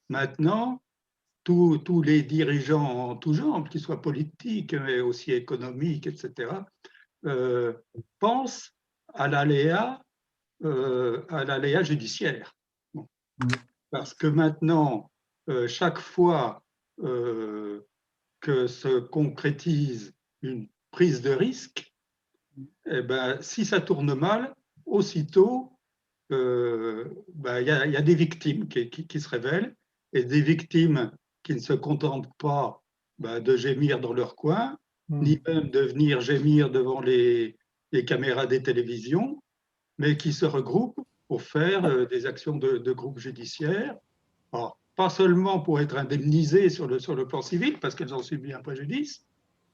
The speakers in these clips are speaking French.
maintenant, tous les dirigeants en tout genre, qu'ils soient politiques, mais aussi économiques, etc., euh, pensent à l'aléa judiciaire. Bon. Parce que maintenant, chaque fois que se concrétise une prise de risque, eh ben, si ça tourne mal, aussitôt, ben, y a des victimes qui se révèlent et des victimes qui ne se contentent pas ben, de gémir dans leur coin, ni même de venir gémir devant les caméras des télévisions, mais qui se regroupent pour faire des actions de groupe judiciaire. Alors, pas seulement pour être indemnisées sur le plan civil, parce qu'elles ont subi un préjudice,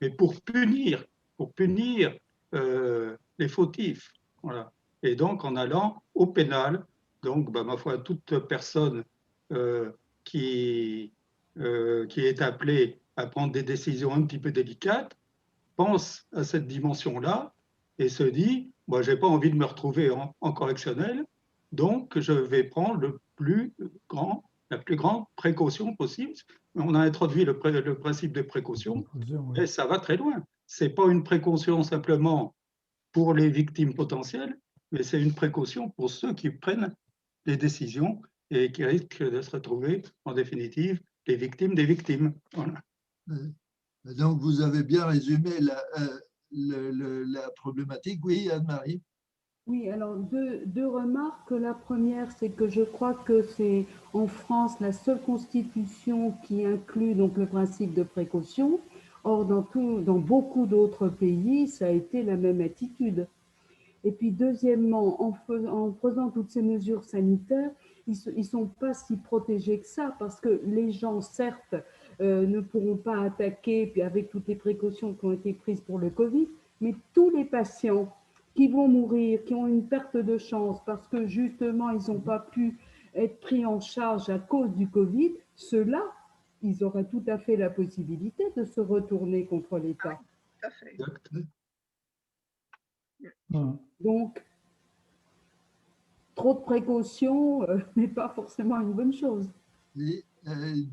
mais pour punir les fautifs. Voilà. Et donc, en allant au pénal, donc, bah, ma foi, toute personne euh, qui, qui est appelée à prendre des décisions un petit peu délicates pense à cette dimension-là et se dit, moi, j'ai pas envie de me retrouver en correctionnel, donc je vais prendre la plus grande précaution possible. On a introduit le principe de précaution, et ça va très loin. C'est pas une précaution simplement pour les victimes potentielles, mais c'est une précaution pour ceux qui prennent les décisions et qui risquent de se retrouver, en définitive, les victimes des victimes. Voilà. Donc, vous avez bien résumé la problématique. Oui, Anne-Marie? Oui, alors deux remarques. La première, c'est que je crois que c'est en France la seule constitution qui inclut donc le principe de précaution. Or, dans beaucoup d'autres pays, ça a été la même attitude. Et puis, deuxièmement, en faisant toutes ces mesures sanitaires, ils sont pas si protégés que ça, parce que les gens, certes, ne pourront pas attaquer, puis avec toutes les précautions qui ont été prises pour le Covid, mais tous les patients qui vont mourir, qui ont une perte de chance parce que justement, ils n'ont pas pu être pris en charge à cause du Covid, ceux-là, ils auraient tout à fait la possibilité de se retourner contre l'État. Tout à fait. Donc, trop de précautions n'est pas forcément une bonne chose. Et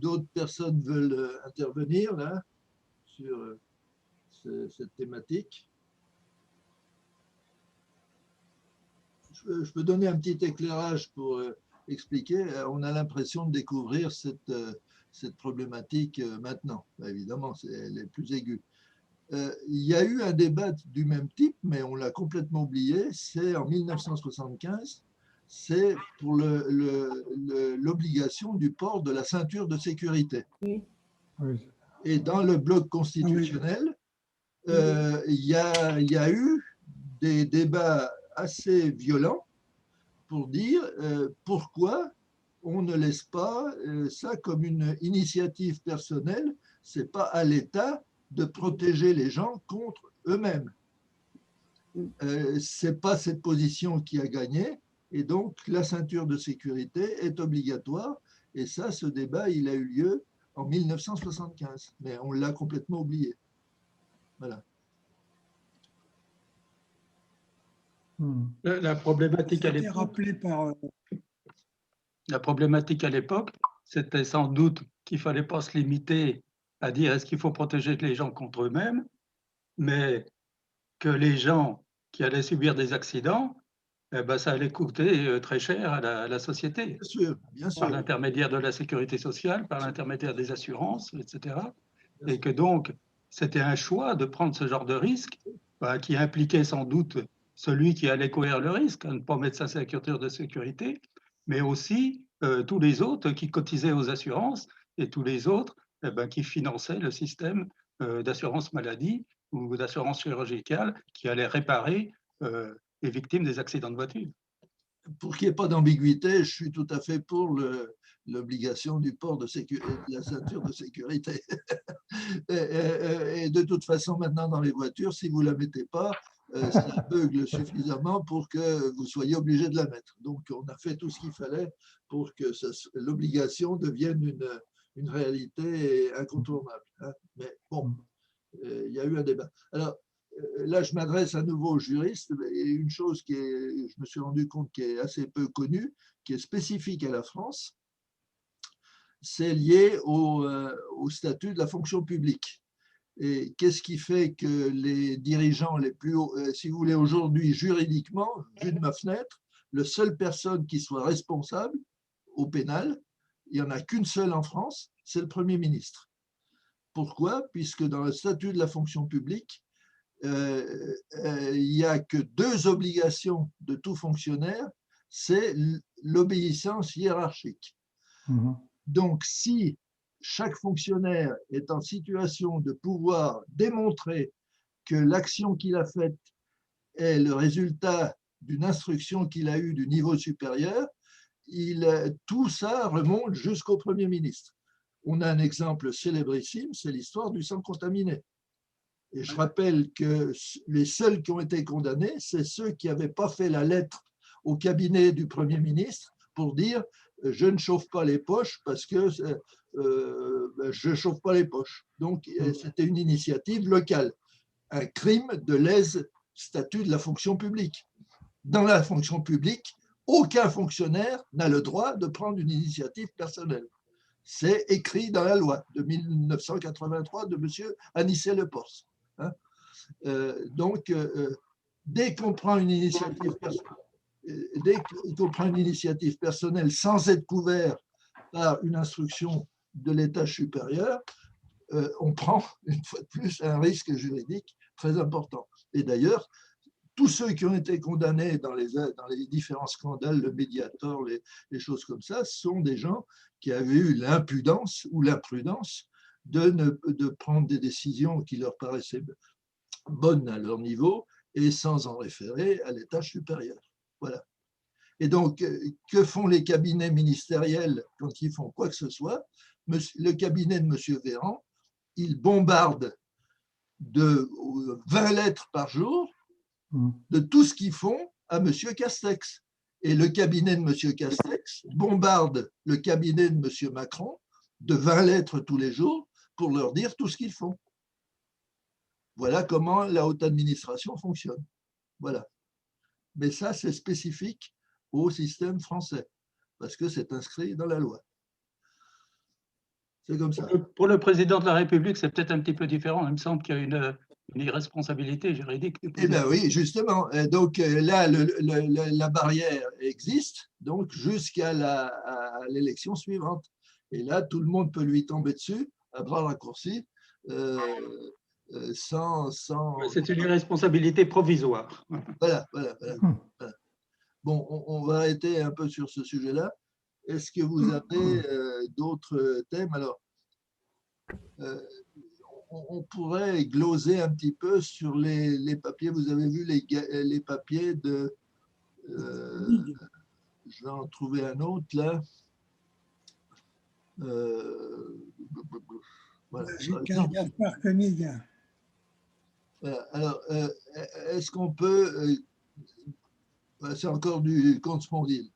d'autres personnes veulent intervenir là sur cette thématique. Je peux donner un petit éclairage pour expliquer. On a l'impression de découvrir cette problématique maintenant. Évidemment, elle est plus aiguë. Il y a eu un débat du même type, mais on l'a complètement oublié. C'est en 1975. C'est pour l'obligation du port de la ceinture de sécurité. Oui. Et dans le bloc constitutionnel, il y a eu des débats assez violents pour dire pourquoi on ne laisse pas ça comme une initiative personnelle. C'est pas à l'État de protéger les gens contre eux-mêmes. C'est pas cette position qui a gagné, et donc la ceinture de sécurité est obligatoire. Et ça, ce débat, il a eu lieu en 1975, mais on l'a complètement oublié. Voilà. La problématique à l'époque. Rappelé par. La problématique à l'époque, c'était sans doute qu'il ne fallait pas se limiter à dire est-ce qu'il faut protéger les gens contre eux-mêmes, mais que les gens qui allaient subir des accidents, eh ben, ça allait coûter très cher à la société. Bien sûr, bien sûr. Par l'intermédiaire de la sécurité sociale, par l'intermédiaire des assurances, etc. Bien Et que donc, c'était un choix de prendre ce genre de risque qui impliquait sans doute celui qui allait courir le risque, à ne pas mettre sa ceinture de sécurité, mais aussi tous les autres qui cotisaient aux assurances et tous les autres eh ben, qui finançaient le système d'assurance maladie ou d'assurance chirurgicale qui allait réparer les victimes des accidents de voiture. Pour qu'il n'y ait pas d'ambiguïté, je suis tout à fait pour l'obligation du port de la ceinture de sécurité. Et de toute façon, maintenant, dans les voitures, si vous ne la mettez pas, ça bugle suffisamment pour que vous soyez obligé de la mettre. Donc, on a fait tout ce qu'il fallait pour que l'obligation devienne une réalité incontournable. Hein. Mais bon, il y a eu un débat. Alors, là, je m'adresse à nouveau aux juristes, et une chose je me suis rendu compte qui est assez peu connue, qui est spécifique à la France, c'est lié au statut de la fonction publique. Et qu'est-ce qui fait que les dirigeants les plus hauts, si vous voulez, aujourd'hui, juridiquement, vu de ma fenêtre, la seule personne qui soit responsable au pénal, il n'y en a qu'une seule en France, c'est le Premier ministre. Pourquoi? Puisque dans le statut de la fonction publique, il n'y a que deux obligations de tout fonctionnaire, c'est l'obéissance hiérarchique. Donc, si chaque fonctionnaire est en situation de pouvoir démontrer que l'action qu'il a faite est le résultat d'une instruction qu'il a eue du niveau supérieur, tout ça remonte jusqu'au Premier ministre. On a un exemple célébrissime, c'est l'histoire du sang contaminé. Et je rappelle que les seuls qui ont été condamnés, c'est ceux qui n'avaient pas fait la lettre au cabinet du Premier ministre pour dire « je ne chauffe pas les poches parce que je ne chauffe pas les poches ». Donc, c'était une initiative locale, un crime de lèse-statut de la fonction publique. Dans la fonction publique, aucun fonctionnaire n'a le droit de prendre une initiative personnelle. C'est écrit dans la loi de 1983 de M. Anicet Le Pors. Donc, dès qu'on prend une initiative personnelle sans être couvert par une instruction de l'étage supérieur, on prend une fois de plus un risque juridique très important. Et d'ailleurs, tous ceux qui ont été condamnés dans les différents scandales, le Mediator, les choses comme ça, sont des gens qui avaient eu l'impudence ou l'imprudence de prendre des décisions qui leur paraissaient bonnes à leur niveau et sans en référer à l'étage supérieur. Voilà. Et donc, que font les cabinets ministériels quand ils font quoi que ce soit? Le cabinet de M. Véran, il bombarde de 20 lettres par jour de tout ce qu'ils font à M. Castex. Et le cabinet de M. Castex bombarde le cabinet de M. Macron de 20 lettres tous les jours pour leur dire tout ce qu'ils font. Voilà comment la haute administration fonctionne. Voilà. Mais ça, c'est spécifique au système français, parce que c'est inscrit dans la loi. C'est comme ça. Pour le président de la République, c'est peut-être un petit peu différent. Il me semble qu'il y a une irresponsabilité juridique. Eh bien oui, justement. Donc là, la barrière existe, donc jusqu'à l'élection suivante. Et là, tout le monde peut lui tomber dessus à bras raccourcis. C'est une irresponsabilité provisoire. Voilà. Bon, on va arrêter un peu sur ce sujet-là. Est-ce que vous avez d'autres thèmes? Alors, on pourrait gloser un petit peu sur les papiers. Vous avez vu les papiers de... je vais en trouver un autre, là. Voilà. Voilà. Alors, est-ce qu'on peut... c'est encore du Comte Sponville.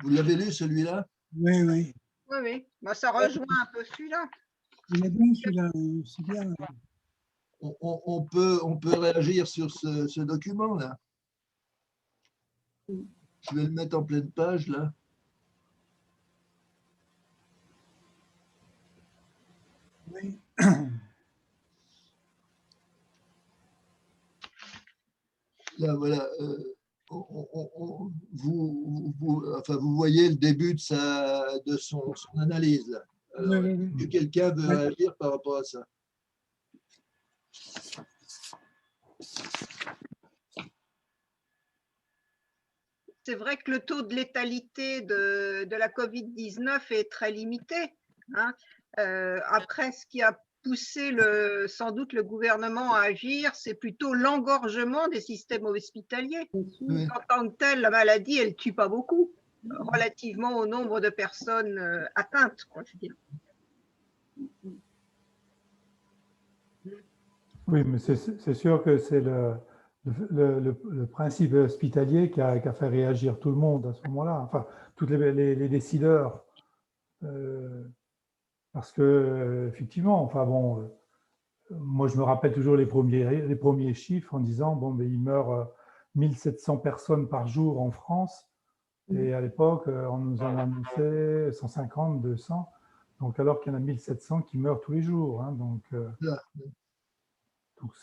Vous l'avez lu, celui-là? Oui. Oui. Bah, ça rejoint un peu celui-là. Il est bien celui-là, c'est bien. On peut réagir sur ce document-là. Je vais le mettre en pleine page, là. Oui. Là, voilà. Vous voyez le début de son analyse. Là. Alors, Oui. que quelqu'un veut réagir par rapport à ça? C'est vrai que le taux de létalité de la Covid-19 est très limité. Hein. Après, ce qui a poussé sans doute le gouvernement à agir, c'est plutôt l'engorgement des systèmes hospitaliers. Oui. En tant que tel, la maladie, elle ne tue pas beaucoup, relativement au nombre de personnes atteintes, quoi, je veux dire. Oui, mais c'est sûr que c'est le principe hospitalier qui a fait réagir tout le monde à ce moment-là, enfin, tous les décideurs. Parce que, effectivement, enfin bon, moi je me rappelle toujours les premiers chiffres en disant, bon, mais il meurt 1700 personnes par jour en France, et à l'époque, on nous en annonçait 150, 200. Donc, alors qu'il y en a 1700 qui meurent tous les jours. Hein, donc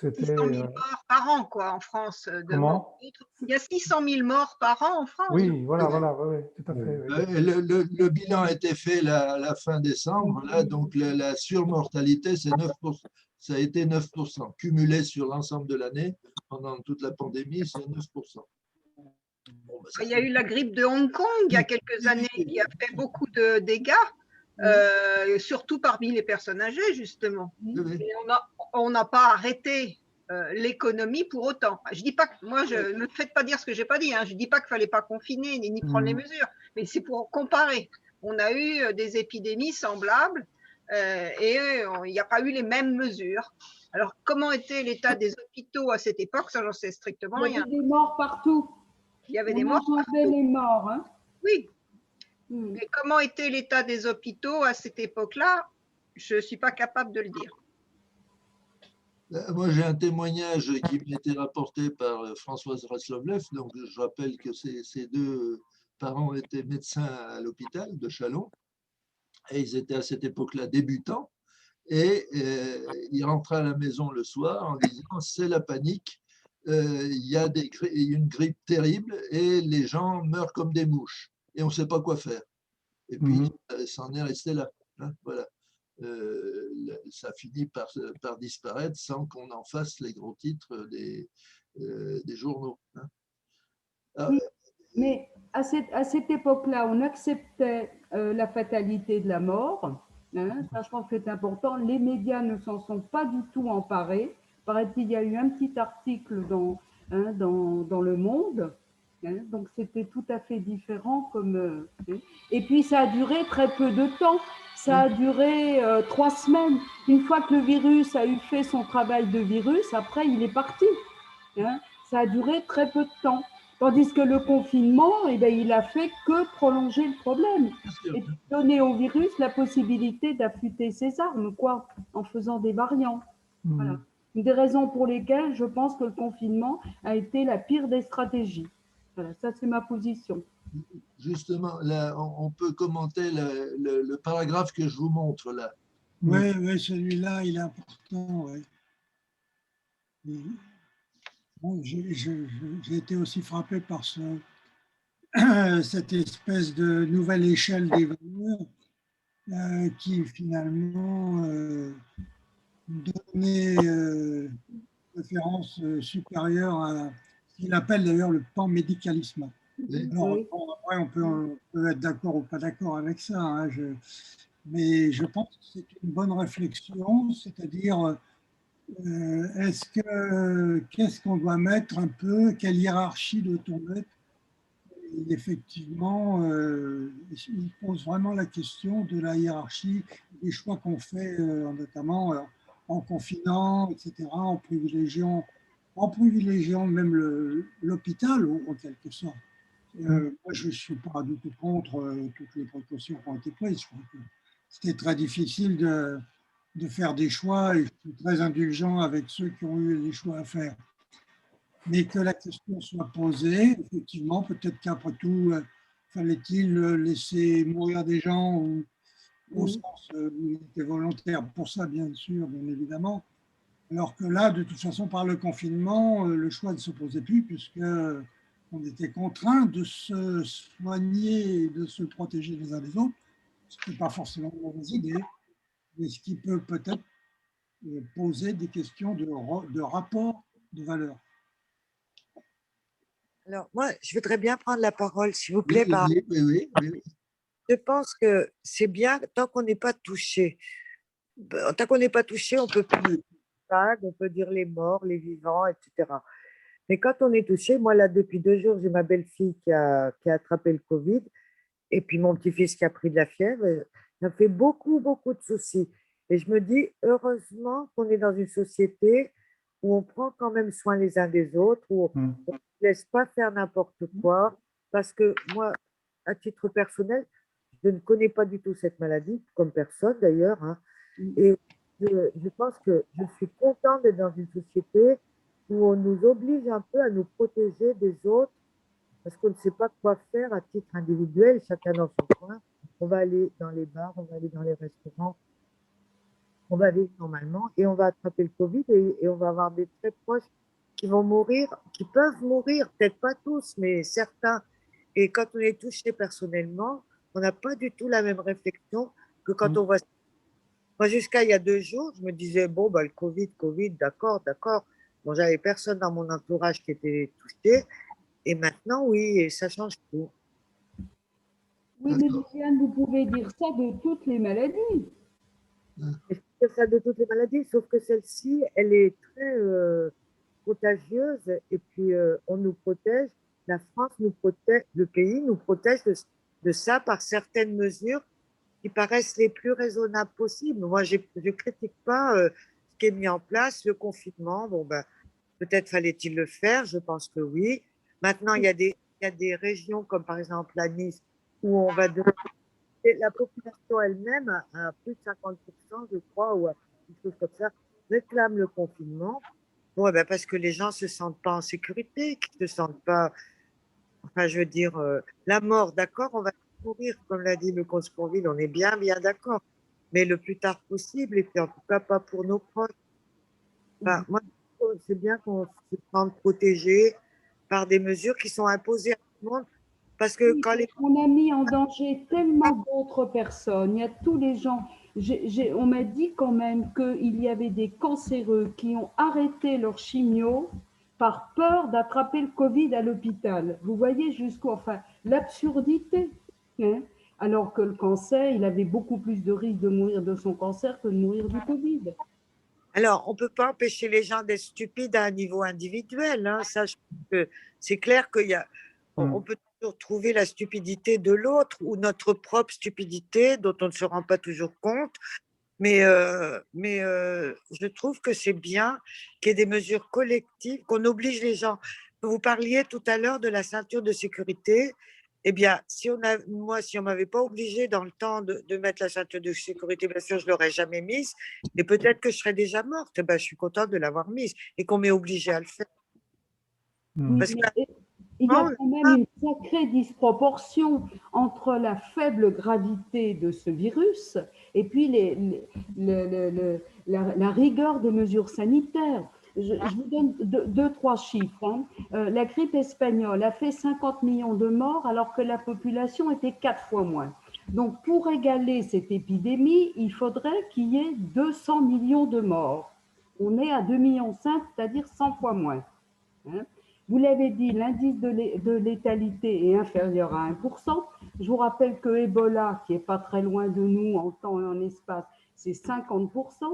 c'était… 600 000 morts par an, quoi, en France. Comment? Il y a 600 000 morts par an en France. Oui, voilà, oui, tout à fait. Oui. Le bilan a été fait à la fin décembre, là, donc la surmortalité, c'est 9%. Ça a été 9%. Cumulé sur l'ensemble de l'année, pendant toute la pandémie, c'est 9%. Bon, ben, Il y a eu la grippe de Hong Kong il y a quelques années qui a fait beaucoup de dégâts, surtout parmi les personnes âgées, justement. Et on n'a pas arrêté l'économie pour autant. Je dis pas que, moi, ne me faites pas dire ce que j'ai pas dit. Hein. Je dis pas qu'il fallait pas confiner ni prendre les mesures, mais c'est pour comparer. On a eu des épidémies semblables et il n'y a pas eu les mêmes mesures. Alors, comment était l'état des hôpitaux à cette époque? Ça, j'en sais strictement rien. Il y avait des morts partout. Il y avait des morts partout. Les morts. Hein. Oui. Mais comment était l'état des hôpitaux à cette époque-là? Je ne suis pas capable de le dire. Moi, j'ai un témoignage qui m'a été rapporté par Françoise Raslovlev. Donc, je rappelle que ses deux parents étaient médecins à l'hôpital de Châlons et ils étaient à cette époque-là débutants. Et il rentrait à la maison le soir en disant c'est la panique, il y a une grippe terrible et les gens meurent comme des mouches et on ne sait pas quoi faire. Et puis, ça en est resté là. Hein, voilà. Ça finit par disparaître sans qu'on en fasse les gros titres des journaux. Hein. Oui, mais à cette époque-là, on acceptait la fatalité de la mort. Hein, ça, je pense que c'est important. Les médias ne s'en sont pas du tout emparés. Paraît-il, il y a eu un petit article dans Le Monde. Hein, donc, c'était tout à fait différent. Et puis, ça a duré très peu de temps. Ça a duré 3 semaines. Une fois que le virus a eu fait son travail de virus, après, il est parti. Hein, ça a duré très peu de temps. Tandis que le confinement, eh bien, il a fait que prolonger le problème et donner au virus la possibilité d'affûter ses armes, quoi, en faisant des variants. Voilà. Une des raisons pour lesquelles je pense que le confinement a été la pire des stratégies. Voilà, ça c'est ma position. Justement, là, on peut commenter le paragraphe que je vous montre là. Oui, celui-là, il est important. Ouais. Bon, j'ai été aussi frappé par cette espèce de nouvelle échelle des valeurs qui finalement donnait référence supérieure à ce qu'il appelle d'ailleurs le pan-médicalisme. Alors, après, on peut être d'accord ou pas d'accord avec ça, hein, mais je pense que c'est une bonne réflexion, c'est-à-dire qu'est-ce qu'on doit mettre un peu, quelle hiérarchie doit-on mettre? Et effectivement, il pose vraiment la question de la hiérarchie, des choix qu'on fait, notamment en confinant, etc., en privilégiant même l'hôpital, en quelque sorte. Moi, je ne suis pas du tout contre toutes les précautions qui ont été prises. Je crois que c'était très difficile de faire des choix et je suis très indulgent avec ceux qui ont eu les choix à faire. Mais que la question soit posée, effectivement, peut-être qu'après tout, fallait-il laisser mourir des gens au sens où il était volontaire pour ça, bien sûr, bien évidemment. Alors que là, de toute façon, par le confinement, le choix ne se posait plus puisqu'on était contraints de se soigner et de se protéger les uns des autres, ce qui n'est pas forcément une mauvaise idée, mais ce qui peut peut-être poser des questions de rapport de valeur. Alors, moi, je voudrais bien prendre la parole, s'il vous plaît. Oui. Je pense que c'est bien, tant qu'on n'est pas touché. Tant qu'on n'est pas touché, on peut plus on peut dire les morts, les vivants, etc. Mais quand on est touché, moi, là, depuis 2 jours, j'ai ma belle-fille qui a attrapé le Covid et puis mon petit-fils qui a pris de la fièvre. Ça fait beaucoup, beaucoup de soucis. Et je me dis, heureusement qu'on est dans une société où on prend quand même soin les uns des autres, où on ne laisse pas faire n'importe quoi. Parce que moi, à titre personnel, je ne connais pas du tout cette maladie, comme personne d'ailleurs. Hein. Et je pense que je suis contente d'être dans une société où on nous oblige un peu à nous protéger des autres parce qu'on ne sait pas quoi faire à titre individuel, chacun dans son coin. on va aller dans les bars, on va aller dans les restaurants, on va vivre normalement et on va attraper le Covid et on va avoir des très proches qui vont mourir, qui peuvent mourir, peut-être pas tous, mais certains. Et quand on est touché personnellement, on n'a pas du tout la même réflexion que quand on voit. Moi, jusqu'à il y a 2 jours, je me disais, bon, bah, le Covid, d'accord, d'accord. Bon, j'avais personne dans mon entourage qui était touché. Et maintenant, oui, et ça change tout. Oui, mais Liliane, vous pouvez dire ça de toutes les maladies. Et je fais ça de toutes les maladies, sauf que celle-ci, elle est très contagieuse et puis on nous protège. La France nous protège, le pays nous protège de ça par certaines mesures qui paraissent les plus raisonnables possibles. Moi, je ne critique pas ce qui est mis en place, le confinement. Bon, ben, peut-être fallait-il le faire, je pense que oui. Maintenant, il y a des régions comme par exemple la Nice où on va devoir. La population elle-même, à plus de 50%, je crois, ou quelque chose comme ça, réclame le confinement. Bon, eh ben parce que les gens ne se sentent pas en sécurité, qu'ils ne se sentent pas. Enfin, je veux dire, la mort, d'accord, on va mourir, comme l'a dit le comte Sponville, on est bien, bien d'accord. Mais le plus tard possible, et puis en tout cas pas pour nos proches. Enfin, moi, c'est bien qu'on se sente protégé par des mesures qui sont imposées à tout le monde. Parce que Oui, quand les. on a mis en danger tellement d'autres personnes. Il y a tous les gens. On m'a dit quand même qu'il y avait des cancéreux qui ont arrêté leur chimio par peur d'attraper le Covid à l'hôpital. Vous voyez jusqu'où, enfin, l'absurdité. Hein. Alors que le cancer, il avait beaucoup plus de risques de mourir de son cancer que de mourir du Covid. Alors, on ne peut pas empêcher les gens d'être stupides à un niveau individuel. Hein. Ça, je pense que c'est clair qu'il y a. On peut toujours trouver la stupidité de l'autre ou notre propre stupidité dont on ne se rend pas toujours compte. Mais je trouve que c'est bien qu'il y ait des mesures collectives, qu'on oblige les gens. Vous parliez tout à l'heure de la ceinture de sécurité. Eh bien, si on m'avait pas obligé dans le temps de mettre la ceinture de sécurité, bien sûr, je ne l'aurais jamais mise. Et peut-être que je serais déjà morte. Eh ben, je suis contente de l'avoir mise et qu'on m'ait obligé à le faire. Oui, Parce que mais il y a quand même une sacrée disproportion entre la faible gravité de ce virus et puis la rigueur des mesures sanitaires. Je vous donne deux, trois chiffres. Hein. La grippe espagnole a fait 50 millions de morts alors que la population était 4 fois moins. Donc, pour égaler cette épidémie, il faudrait qu'il y ait 200 millions de morts. On est à 2,5 millions, c'est-à-dire 100 fois moins. Hein. Vous l'avez dit, l'indice de létalité est inférieur à 1%. Je vous rappelle que Ebola, qui n'est pas très loin de nous en temps et en espace, c'est 50%.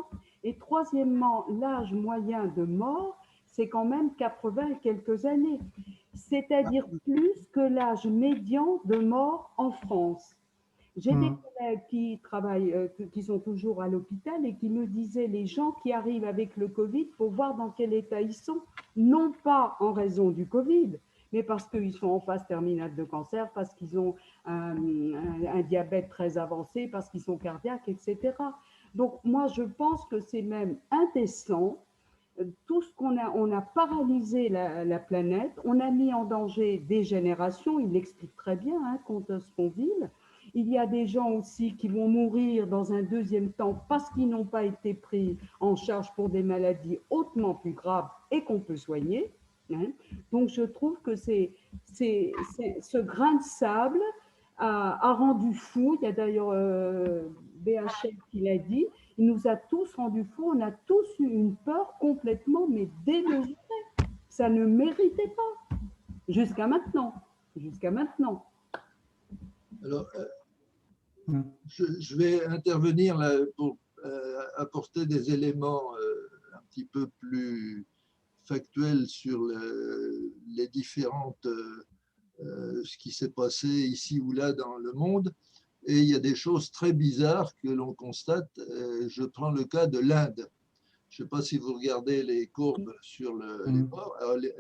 Et troisièmement, l'âge moyen de mort, c'est quand même 80 et quelques années. C'est-à-dire plus que l'âge médian de mort en France. J'ai des collègues qui travaillent, qui sont toujours à l'hôpital et qui me disaient les gens qui arrivent avec le Covid, il faut voir dans quel état ils sont, non pas en raison du Covid, mais parce qu'ils sont en phase terminale de cancer, parce qu'ils ont un diabète très avancé, parce qu'ils sont cardiaques, etc. Donc moi, je pense que c'est même indécent. Tout ce on a paralysé la planète, on a mis en danger des générations, il l'explique très bien, hein, comte Sponville. Il y a des gens aussi qui vont mourir dans un deuxième temps parce qu'ils n'ont pas été pris en charge pour des maladies hautement plus graves et qu'on peut soigner. Hein. Donc je trouve que ce grain de sable a rendu fou. Il y a d'ailleurs BHL qui l'a dit. Il nous a tous rendus fous. On a tous eu une peur complètement, mais démesurée. Ça ne méritait pas. Jusqu'à maintenant. Jusqu'à maintenant. Alors, je vais intervenir là pour apporter des éléments un petit peu plus factuels sur les différentes, ce qui s'est passé ici ou là dans le monde. Et il y a des choses très bizarres que l'on constate. Je prends le cas de l'Inde. Je ne sais pas si vous regardez les courbes sur les morts.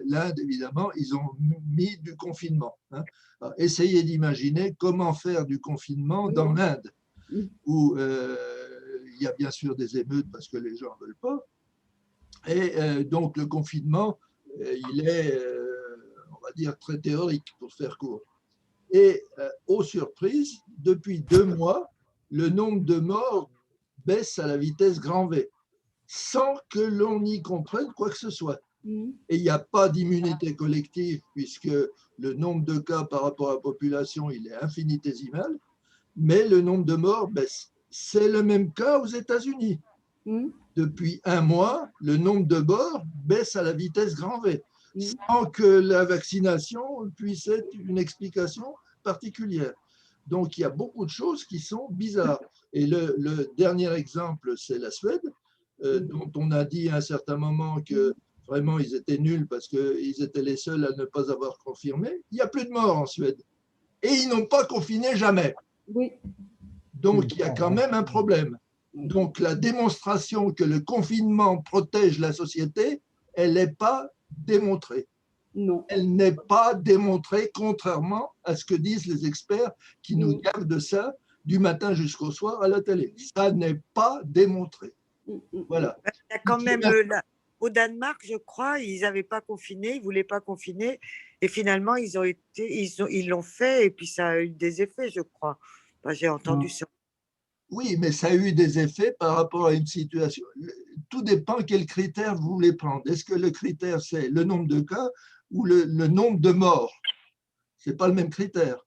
L'Inde, évidemment, ils ont mis du confinement. Hein. Alors, essayez d'imaginer comment faire du confinement dans l'Inde, où il y a bien sûr des émeutes parce que les gens ne veulent pas. Et donc, le confinement, il est, on va dire, très théorique pour faire court. Et aux surprises, depuis 2 mois, le nombre de morts baisse à la vitesse grand V, sans que l'on y comprenne quoi que ce soit. Et il n'y a pas d'immunité collective, puisque le nombre de cas par rapport à la population, il est infinitésimal, mais le nombre de morts baisse. C'est le même cas aux États-Unis. Depuis 1 mois, le nombre de morts baisse à la vitesse grand V, sans que la vaccination puisse être une explication particulière. Donc, il y a beaucoup de choses qui sont bizarres. Et le dernier exemple, c'est la Suède, dont on a dit à un certain moment que vraiment ils étaient nuls parce qu'ils étaient les seuls à ne pas avoir confirmé. Il n'y a plus de morts en Suède. Et ils n'ont pas confiné jamais. Oui. Donc, il y a quand même un problème. Donc, la démonstration que le confinement protège la société, elle n'est pas démontrée. Non. Elle n'est pas démontrée, contrairement à ce que disent les experts qui nous gavent de ça du matin jusqu'au soir à la télé. Ça n'est pas démontré. Voilà. Il y a quand même, au Danemark, je crois, ils n'avaient pas confiné, ils ne voulaient pas confiner. Et finalement, ils l'ont fait et puis ça a eu des effets, je crois. Enfin, j'ai entendu ça. Oui, mais ça a eu des effets par rapport à une situation. Tout dépend quel critère vous voulez prendre. Est-ce que le critère, c'est le nombre de cas ou le nombre de morts? Ce n'est pas le même critère.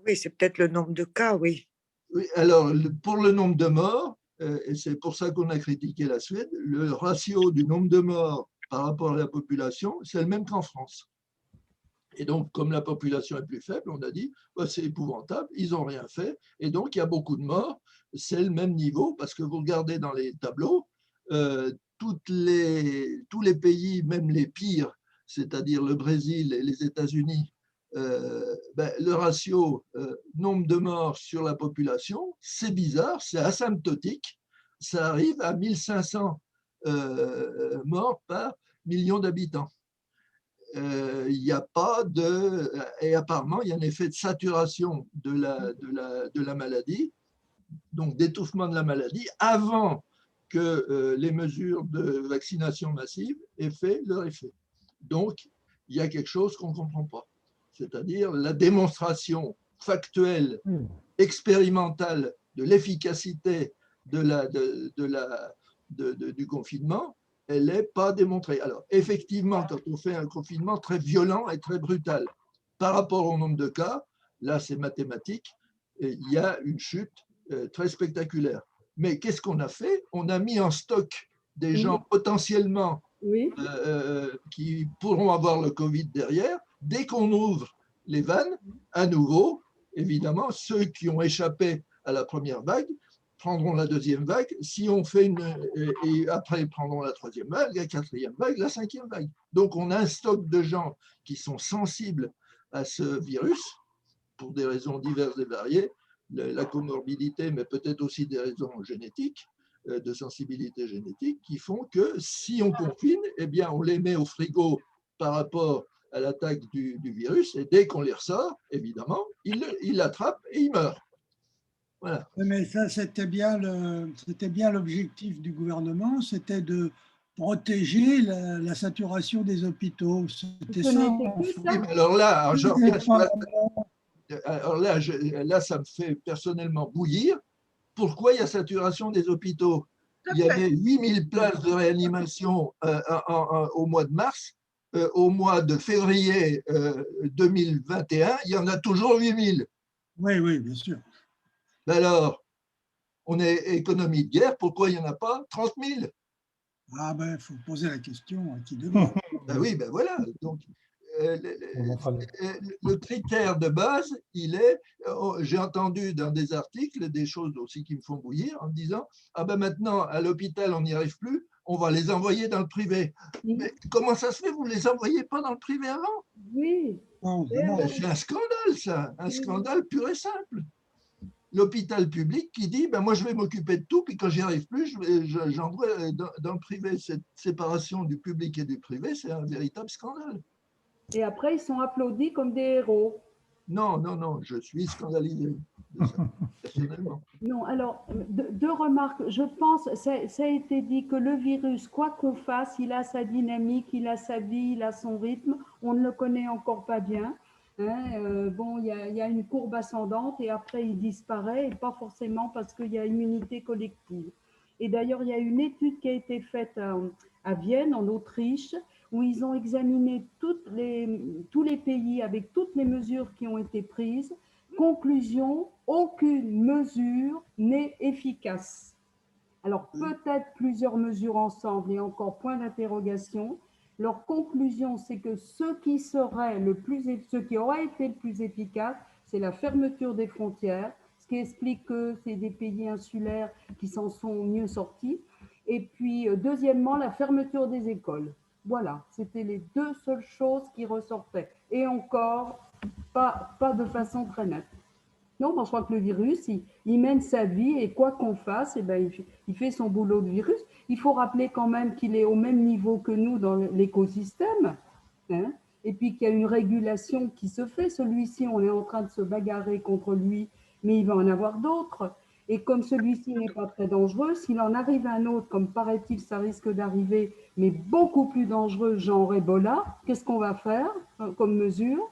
Oui, c'est peut-être le nombre de cas, oui. Oui, alors, pour le nombre de morts, et c'est pour ça qu'on a critiqué la Suède, le ratio du nombre de morts par rapport à la population, c'est le même qu'en France. Et donc, comme la population est plus faible, on a dit, bah, c'est épouvantable, ils n'ont rien fait, et donc il y a beaucoup de morts, c'est le même niveau, parce que vous regardez dans les tableaux, tous les pays, même les pires, c'est-à-dire le Brésil et les États-Unis, le ratio nombre de morts sur la population, c'est bizarre, c'est asymptotique, ça arrive à 1500 morts par million d'habitants. Il n'y a pas de… Et apparemment, il y a un effet de saturation de la maladie, donc d'étouffement de la maladie, avant que les mesures de vaccination massive aient fait leur effet. Donc, il y a quelque chose qu'on ne comprend pas. C'est-à-dire la démonstration factuelle, expérimentale de l'efficacité du confinement, elle n'est pas démontrée. Alors, effectivement, quand on fait un confinement très violent et très brutal, par rapport au nombre de cas, là, c'est mathématique, il y a une chute très spectaculaire. Mais qu'est-ce qu'on a fait? On a mis en stock des gens potentiellement qui pourront avoir le Covid derrière. Dès qu'on ouvre les vannes, à nouveau, évidemment, ceux qui ont échappé à la première vague prendront la deuxième vague. Si on fait et après prendront la troisième vague, la quatrième vague, la cinquième vague. Donc on a un stock de gens qui sont sensibles à ce virus pour des raisons diverses et variées, la comorbidité, mais peut-être aussi des raisons génétiques, de sensibilité génétique, qui font que si on confine, eh bien on les met au frigo par rapport à l'attaque du virus, et dès qu'on les ressort, évidemment, ils l'attrapent et ils meurent. Voilà. Mais ça, c'était bien l'objectif du gouvernement, c'était de protéger la saturation des hôpitaux. C'était ça. Oui, mais alors là, là, ça me fait personnellement bouillir. Pourquoi il y a saturation des hôpitaux? Il y avait 8000 places de réanimation au mois de mars. Au mois de février 2021, il y en a toujours 8000. Oui, oui, bien sûr. Alors, on est économie de guerre, pourquoi il n'y en a pas 30 000? Ah ben, il faut poser la question à qui demande. Ben oui, ben voilà. Donc, le critère de base, il est, j'ai entendu dans des articles des choses aussi qui me font bouillir en disant, ah ben maintenant, à l'hôpital, on n'y arrive plus, on va les envoyer dans le privé. Mais comment ça se fait, vous ne les envoyez pas dans le privé avant? Oui. C'est un scandale, ça, un scandale pur et simple. L'hôpital public qui dit ben moi je vais m'occuper de tout, puis quand j'y arrive plus, j'envoie dans le privé. Cette séparation du public et du privé, c'est un véritable scandale. Et après, ils sont applaudis comme des héros. Non, non, non, je suis scandalisé de ça, personnellement. Non, alors, deux remarques. Je pense, ça a été dit que le virus, quoi qu'on fasse, il a sa dynamique, il a sa vie, il a son rythme. On ne le connaît encore pas bien. Bon, il y a une courbe ascendante et après il disparaît, et pas forcément parce qu'il y a immunité collective. Et d'ailleurs, il y a une étude qui a été faite à Vienne, en Autriche, où ils ont examiné tous les pays avec toutes les mesures qui ont été prises. Conclusion, aucune mesure n'est efficace. Alors peut-être plusieurs mesures ensemble et encore point d'interrogation. Leur conclusion, c'est que ce qui aurait été le plus efficace, c'est la fermeture des frontières, ce qui explique que c'est des pays insulaires qui s'en sont mieux sortis. Et puis, deuxièmement, la fermeture des écoles. Voilà, c'était les deux seules choses qui ressortaient. Et encore, pas de façon très nette. Non, moi, je crois que le virus, il mène sa vie et quoi qu'on fasse, eh ben, il fait son boulot de virus. Il faut rappeler quand même qu'il est au même niveau que nous dans l'écosystème, hein, et puis qu'il y a une régulation qui se fait. Celui-ci, on est en train de se bagarrer contre lui, mais il va en avoir d'autres. Et comme celui-ci n'est pas très dangereux, s'il en arrive un autre, comme paraît-il, ça risque d'arriver, mais beaucoup plus dangereux, genre Ebola, qu'est-ce qu'on va faire comme mesure?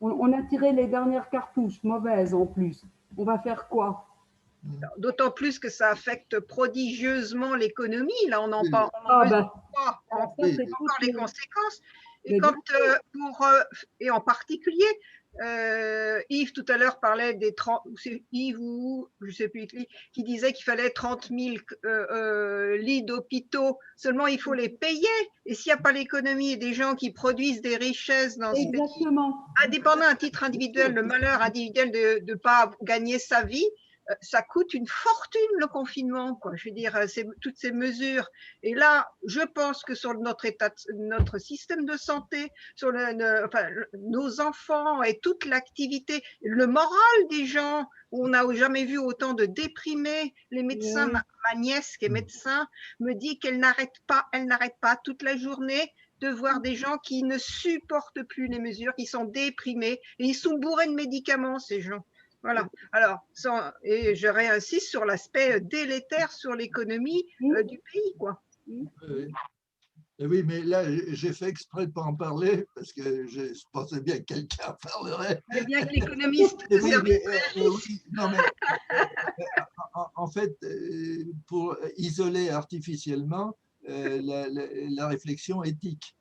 On a tiré les dernières cartouches, mauvaises en plus. On va faire quoi? D'autant plus que ça affecte prodigieusement l'économie. Là, on en parle, les conséquences. Et et en particulier, Yves tout à l'heure parlait des 30, Yves ou je sais plus qui disait qu'il fallait 30 000 lits d'hôpitaux. Seulement, il faut les payer. Et s'il n'y a pas l'économie et des gens qui produisent des richesses dans ce pays, indépendant à titre individuel, le malheur individuel de ne pas gagner sa vie, ça coûte une fortune le confinement, quoi. Je veux dire, toutes ces mesures. Et là, je pense que sur notre système de santé, sur nos enfants et toute l'activité, le moral des gens, où on n'a jamais vu autant de déprimés. Les médecins, ma nièce qui est médecin, me dit qu'elle n'arrête pas toute la journée de voir des gens qui ne supportent plus les mesures, qui sont déprimés et ils sont bourrés de médicaments, ces gens. Voilà. Alors, et je réinsiste sur l'aspect délétère sur l'économie du pays, quoi. Oui, mais là, j'ai fait exprès de ne pas en parler parce que je pensais bien que quelqu'un parlerait. C'est bien que l'économiste. En fait, pour isoler artificiellement la réflexion éthique.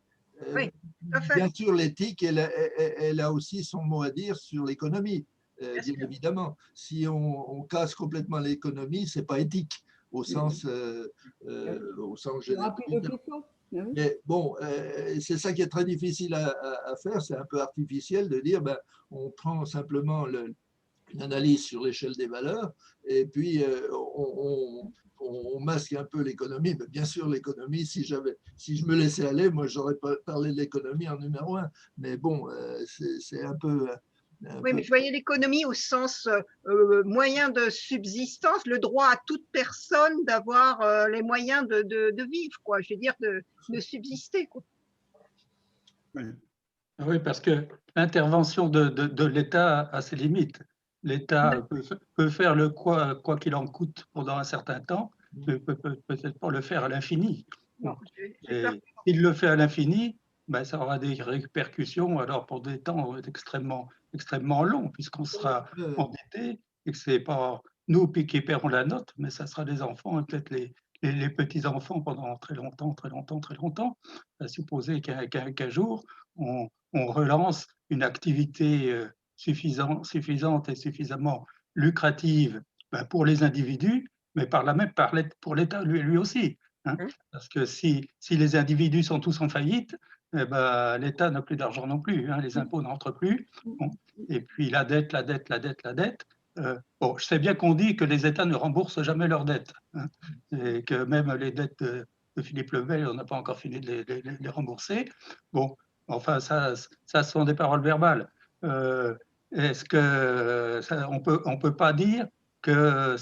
Oui, tout à fait. Bien sûr, l'éthique, elle a aussi son mot à dire sur l'économie. Bien évidemment, si on casse complètement l'économie, ce n'est pas éthique au sens général. Mais bon, c'est ça qui est très difficile à faire, c'est un peu artificiel de dire on prend simplement une analyse sur l'échelle des valeurs et puis on masque un peu l'économie. Mais bien sûr, l'économie, si je me laissais aller, moi, j'aurais parlé de l'économie en numéro 1. Mais bon, c'est un peu… Oui, mais je voyais l'économie au sens moyen de subsistance, le droit à toute personne d'avoir les moyens de vivre, quoi. Je veux dire, de subsister, quoi. Oui, parce que l'intervention de l'État a ses limites. L'État peut faire le quoi qu'il en coûte pendant un certain temps, mais peut-être pas le faire à l'infini. S'il le fait à l'infini, ça aura des répercussions alors pour des temps extrêmement longs, puisqu'on sera endetté et que ce n'est pas nous qui paierons la note, mais ça sera les enfants et peut-être les petits-enfants pendant très longtemps, à supposer qu'un jour, on relance une activité suffisante et suffisamment lucrative pour les individus, mais par là même pour l'État lui aussi. Hein, parce que si les individus sont tous en faillite, l'État n'a plus d'argent non plus, hein, les impôts n'entrent plus. Bon, et puis la dette. Bon, je sais bien qu'on dit que les États ne remboursent jamais leurs dettes, hein, et que même les dettes de Philippe Lebel, on n'a pas encore fini de les rembourser. Bon, enfin, ça sont des paroles verbales. Est-ce que on peut pas dire que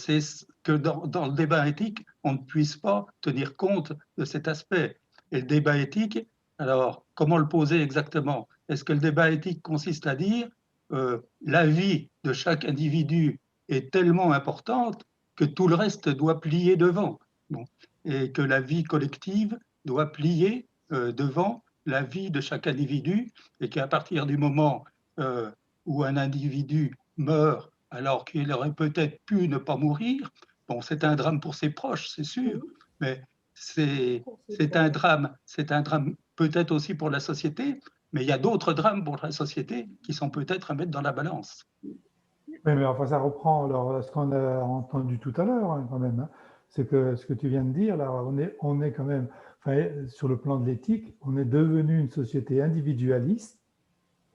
dans le débat éthique, on ne puisse pas tenir compte de cet aspect? Et le débat éthique, alors, comment le poser exactement? Est-ce que le débat éthique consiste à dire la vie de chaque individu est tellement importante que tout le reste doit plier devant, et que la vie collective doit plier devant la vie de chaque individu et qu'à partir du moment où un individu meurt alors qu'il aurait peut-être pu ne pas mourir, bon, c'est un drame pour ses proches, c'est sûr, mais c'est un drame peut-être aussi pour la société, mais il y a d'autres drames pour la société qui sont peut-être à mettre dans la balance. Oui, mais enfin, ça reprend alors, ce qu'on a entendu tout à l'heure, hein, quand même. Hein. C'est que ce que tu viens de dire, là, on est quand même, enfin, sur le plan de l'éthique, on est devenu une société individualiste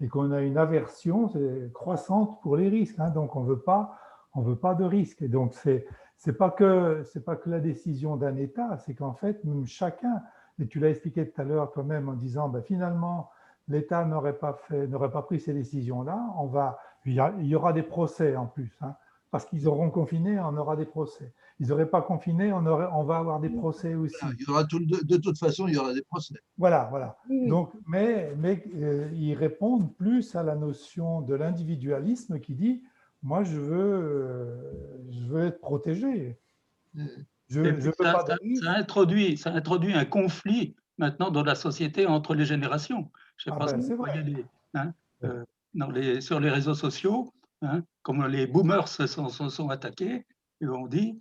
et qu'on a une aversion croissante pour les risques. Hein. Donc, on veut pas de risques. Et donc, c'est pas que la décision d'un État, c'est qu'en fait, même chacun, et tu l'as expliqué tout à l'heure toi-même en disant, ben, finalement, l'État n'aurait pas pris ces décisions-là, il y aura des procès en plus, hein, parce qu'ils auront confiné, on aura des procès. Ils n'auraient pas confiné, on va avoir des procès aussi. Il y aura de toute façon, il y aura des procès. Voilà, voilà. Donc, mais ils répondent plus à la notion de l'individualisme qui dit, moi, je veux être protégé. Je veux pas de risque. Ça introduit un conflit maintenant dans la société entre les générations. Je sais pas si vous voyez sur les réseaux sociaux, hein, comme les boomers sont attaqués, et on dit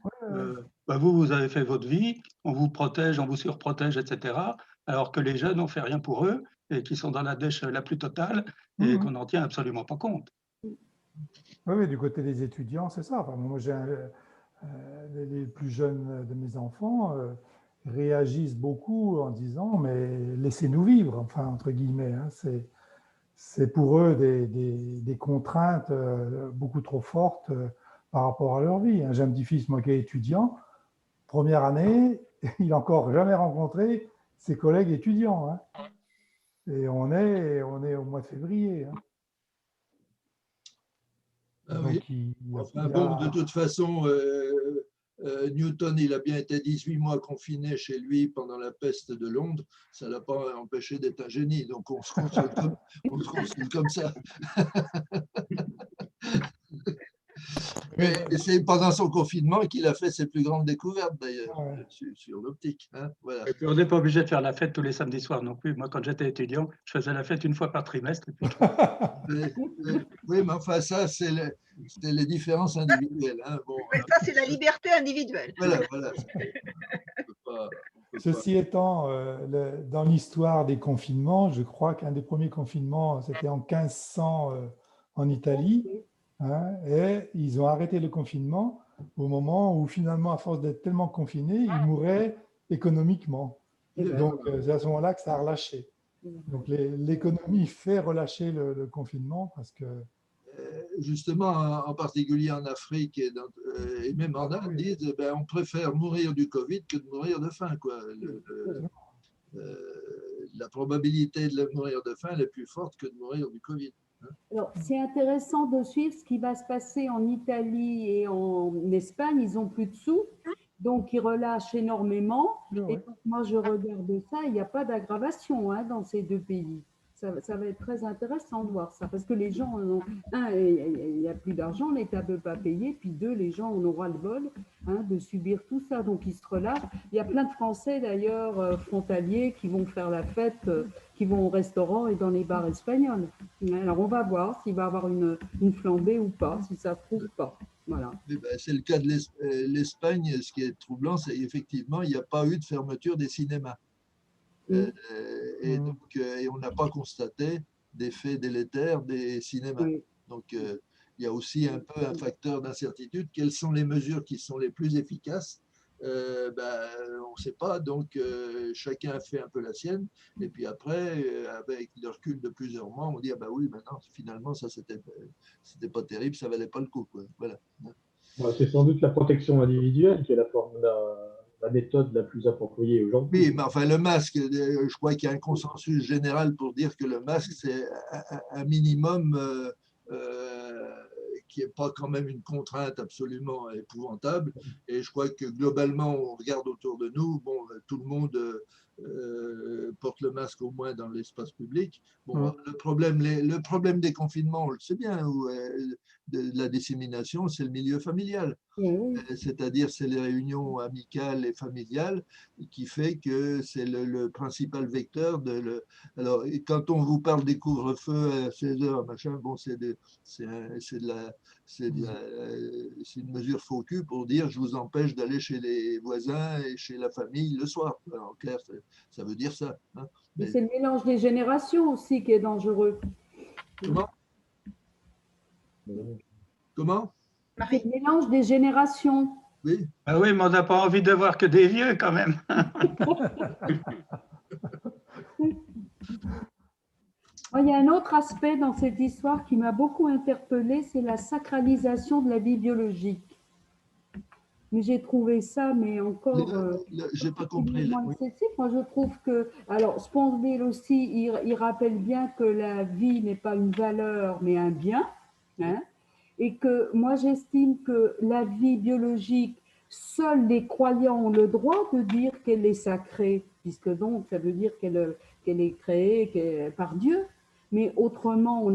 bah vous avez fait votre vie, on vous protège, on vous surprotège, etc. Alors que les jeunes n'ont fait rien pour eux et qui sont dans la dèche la plus totale et qu'on n'en tient absolument pas compte. Oui, du côté des étudiants, c'est ça. Enfin, moi, les plus jeunes de mes enfants réagissent beaucoup en disant mais laissez-nous vivre, enfin, entre guillemets. Hein, c'est pour eux des contraintes beaucoup trop fortes par rapport à leur vie. J'ai un petit-fils, moi, qui est étudiant. Première année, il n'a encore jamais rencontré ses collègues étudiants. Hein. Et on est au mois de février. Hein. Ah oui. Enfin, bon, de toute façon, Newton, il a bien été 18 mois confiné chez lui pendant la peste de Londres. Ça ne l'a pas empêché d'être un génie. Donc, on se console comme ça. Et c'est pendant son confinement qu'il a fait ses plus grandes découvertes, d'ailleurs, sur l'optique. Hein, voilà. Et puis on n'est pas obligé de faire la fête tous les samedis soirs non plus. Moi, quand j'étais étudiant, je faisais la fête une fois par trimestre. Et puis... Oui, mais enfin, ça, c'est les différences individuelles. Hein. Bon, mais ça, c'est la liberté individuelle. Voilà. Ceci étant, dans l'histoire des confinements, je crois qu'un des premiers confinements, c'était en 1500 en Italie. Hein, et ils ont arrêté le confinement au moment où finalement, à force d'être tellement confinés, ils mouraient économiquement. Donc, c'est à ce moment-là que ça a relâché. Donc, l'économie fait relâcher le confinement parce que... Justement, en particulier en Afrique et même en Inde, disent on préfère mourir du Covid que de mourir de faim. Quoi. La probabilité de mourir de faim est plus forte que de mourir du Covid. Alors, c'est intéressant de suivre ce qui va se passer en Italie et en Espagne. Ils n'ont plus de sous, donc ils relâchent énormément. Et quand moi, je regarde ça, il n'y a pas d'aggravation dans ces deux pays. Ça va être très intéressant de voir ça, parce que les gens, il n'y a plus d'argent, l'État ne peut pas payer, puis deux, les gens en aura le bol de subir tout ça, donc ils se relâchent. Il y a plein de Français d'ailleurs, frontaliers, qui vont faire la fête, qui vont au restaurant et dans les bars espagnols. Alors on va voir s'il va y avoir une flambée ou pas, si ça se trouve pas. Voilà. C'est le cas de l'Espagne. Ce qui est troublant, c'est effectivement, il n'y a pas eu de fermeture des cinémas. Et on n'a pas constaté d'effet délétère des cinémas. Donc, il y a aussi un peu un facteur d'incertitude. Quelles sont les mesures qui sont les plus efficaces? On ne sait pas. Donc, chacun fait un peu la sienne. Et puis après, avec le recul de plusieurs mois, on dit ah bah oui, maintenant, finalement, ça, c'était pas terrible, ça valait pas le coup. Quoi. Voilà. C'est sans doute la protection individuelle qui est la méthode la plus appropriée aujourd'hui. Oui, mais enfin, le masque, je crois qu'il y a un consensus général pour dire que le masque, c'est un minimum qui n'est pas quand même une contrainte absolument épouvantable. Et je crois que globalement, on regarde autour de nous, bon, tout le monde porte le masque au moins dans l'espace public. Bon, le problème des confinements, on le sait bien, où de la dissémination, c'est le milieu familial. C'est-à-dire, c'est les réunions amicales et familiales qui fait que c'est le principal vecteur alors, quand on vous parle des couvre-feux à 16 heures, machin, bon, c'est une mesure faux cul pour dire je vous empêche d'aller chez les voisins et chez la famille le soir. Alors, en clair, ça veut dire ça. Hein. Mais c'est le mélange des générations aussi qui est dangereux. Comment? Comment? C'est le mélange des générations. Oui. Ah oui, mais on n'a pas envie de voir que des vieux quand même. Il y a un autre aspect dans cette histoire qui m'a beaucoup interpellée, c'est la sacralisation de la vie biologique. Mais j'ai trouvé ça, mais encore… j'ai pas compris. Excessif. Moi, je trouve que… Alors, Spongeville aussi, il rappelle bien que la vie n'est pas une valeur, mais un bien. Hein, et que moi, j'estime que la vie biologique, seuls les croyants ont le droit de dire qu'elle est sacrée, puisque donc, ça veut dire qu'elle est créée par Dieu. Mais autrement,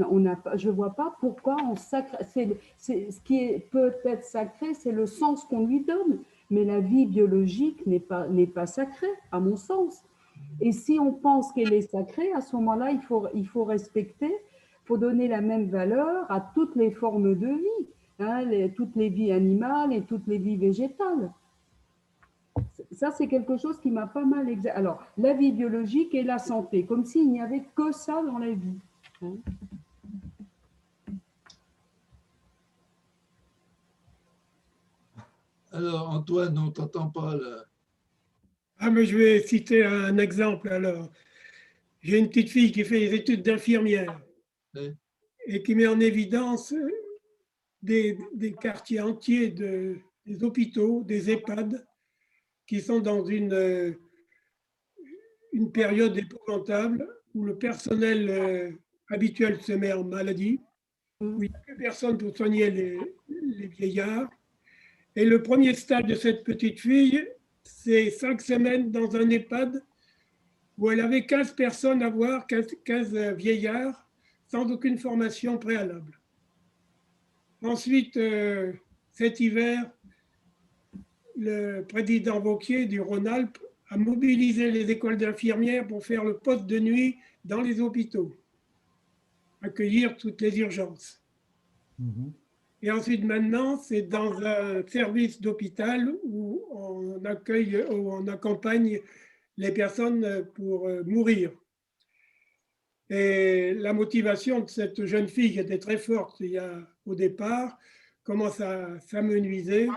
je ne vois pas pourquoi on sacre. Ce qui est peut-être sacré, c'est le sens qu'on lui donne. Mais la vie biologique n'est pas sacrée, à mon sens. Et si on pense qu'elle est sacrée, à ce moment-là, il faut respecter, il faut donner la même valeur à toutes les formes de vie, hein, toutes les vies animales et toutes les vies végétales. Ça, c'est quelque chose qui m'a pas mal… Alors, la vie biologique et la santé, comme s'il n'y avait que ça dans la vie. Hein. Alors, Antoine, on ne t'entend pas là. Ah, mais je vais citer un exemple alors. J'ai une petite fille qui fait des études d'infirmière et qui met en évidence des quartiers entiers des hôpitaux, des EHPAD, qui sont dans une période épouvantable où le personnel habituel se met en maladie, où il n'y a plus personne pour soigner les vieillards. Et le premier stage de cette petite fille, c'est 5 semaines dans un EHPAD où elle avait 15 personnes à voir, 15 vieillards, sans aucune formation préalable. Ensuite, cet hiver, le président Wauquiez du Rhône-Alpes a mobilisé les écoles d'infirmières pour faire le poste de nuit dans les hôpitaux, accueillir toutes les urgences. Et ensuite, maintenant, c'est dans un service d'hôpital où on accueille, où on accompagne les personnes pour mourir. Et la motivation de cette jeune fille qui était très forte au départ commence à s'amenuiser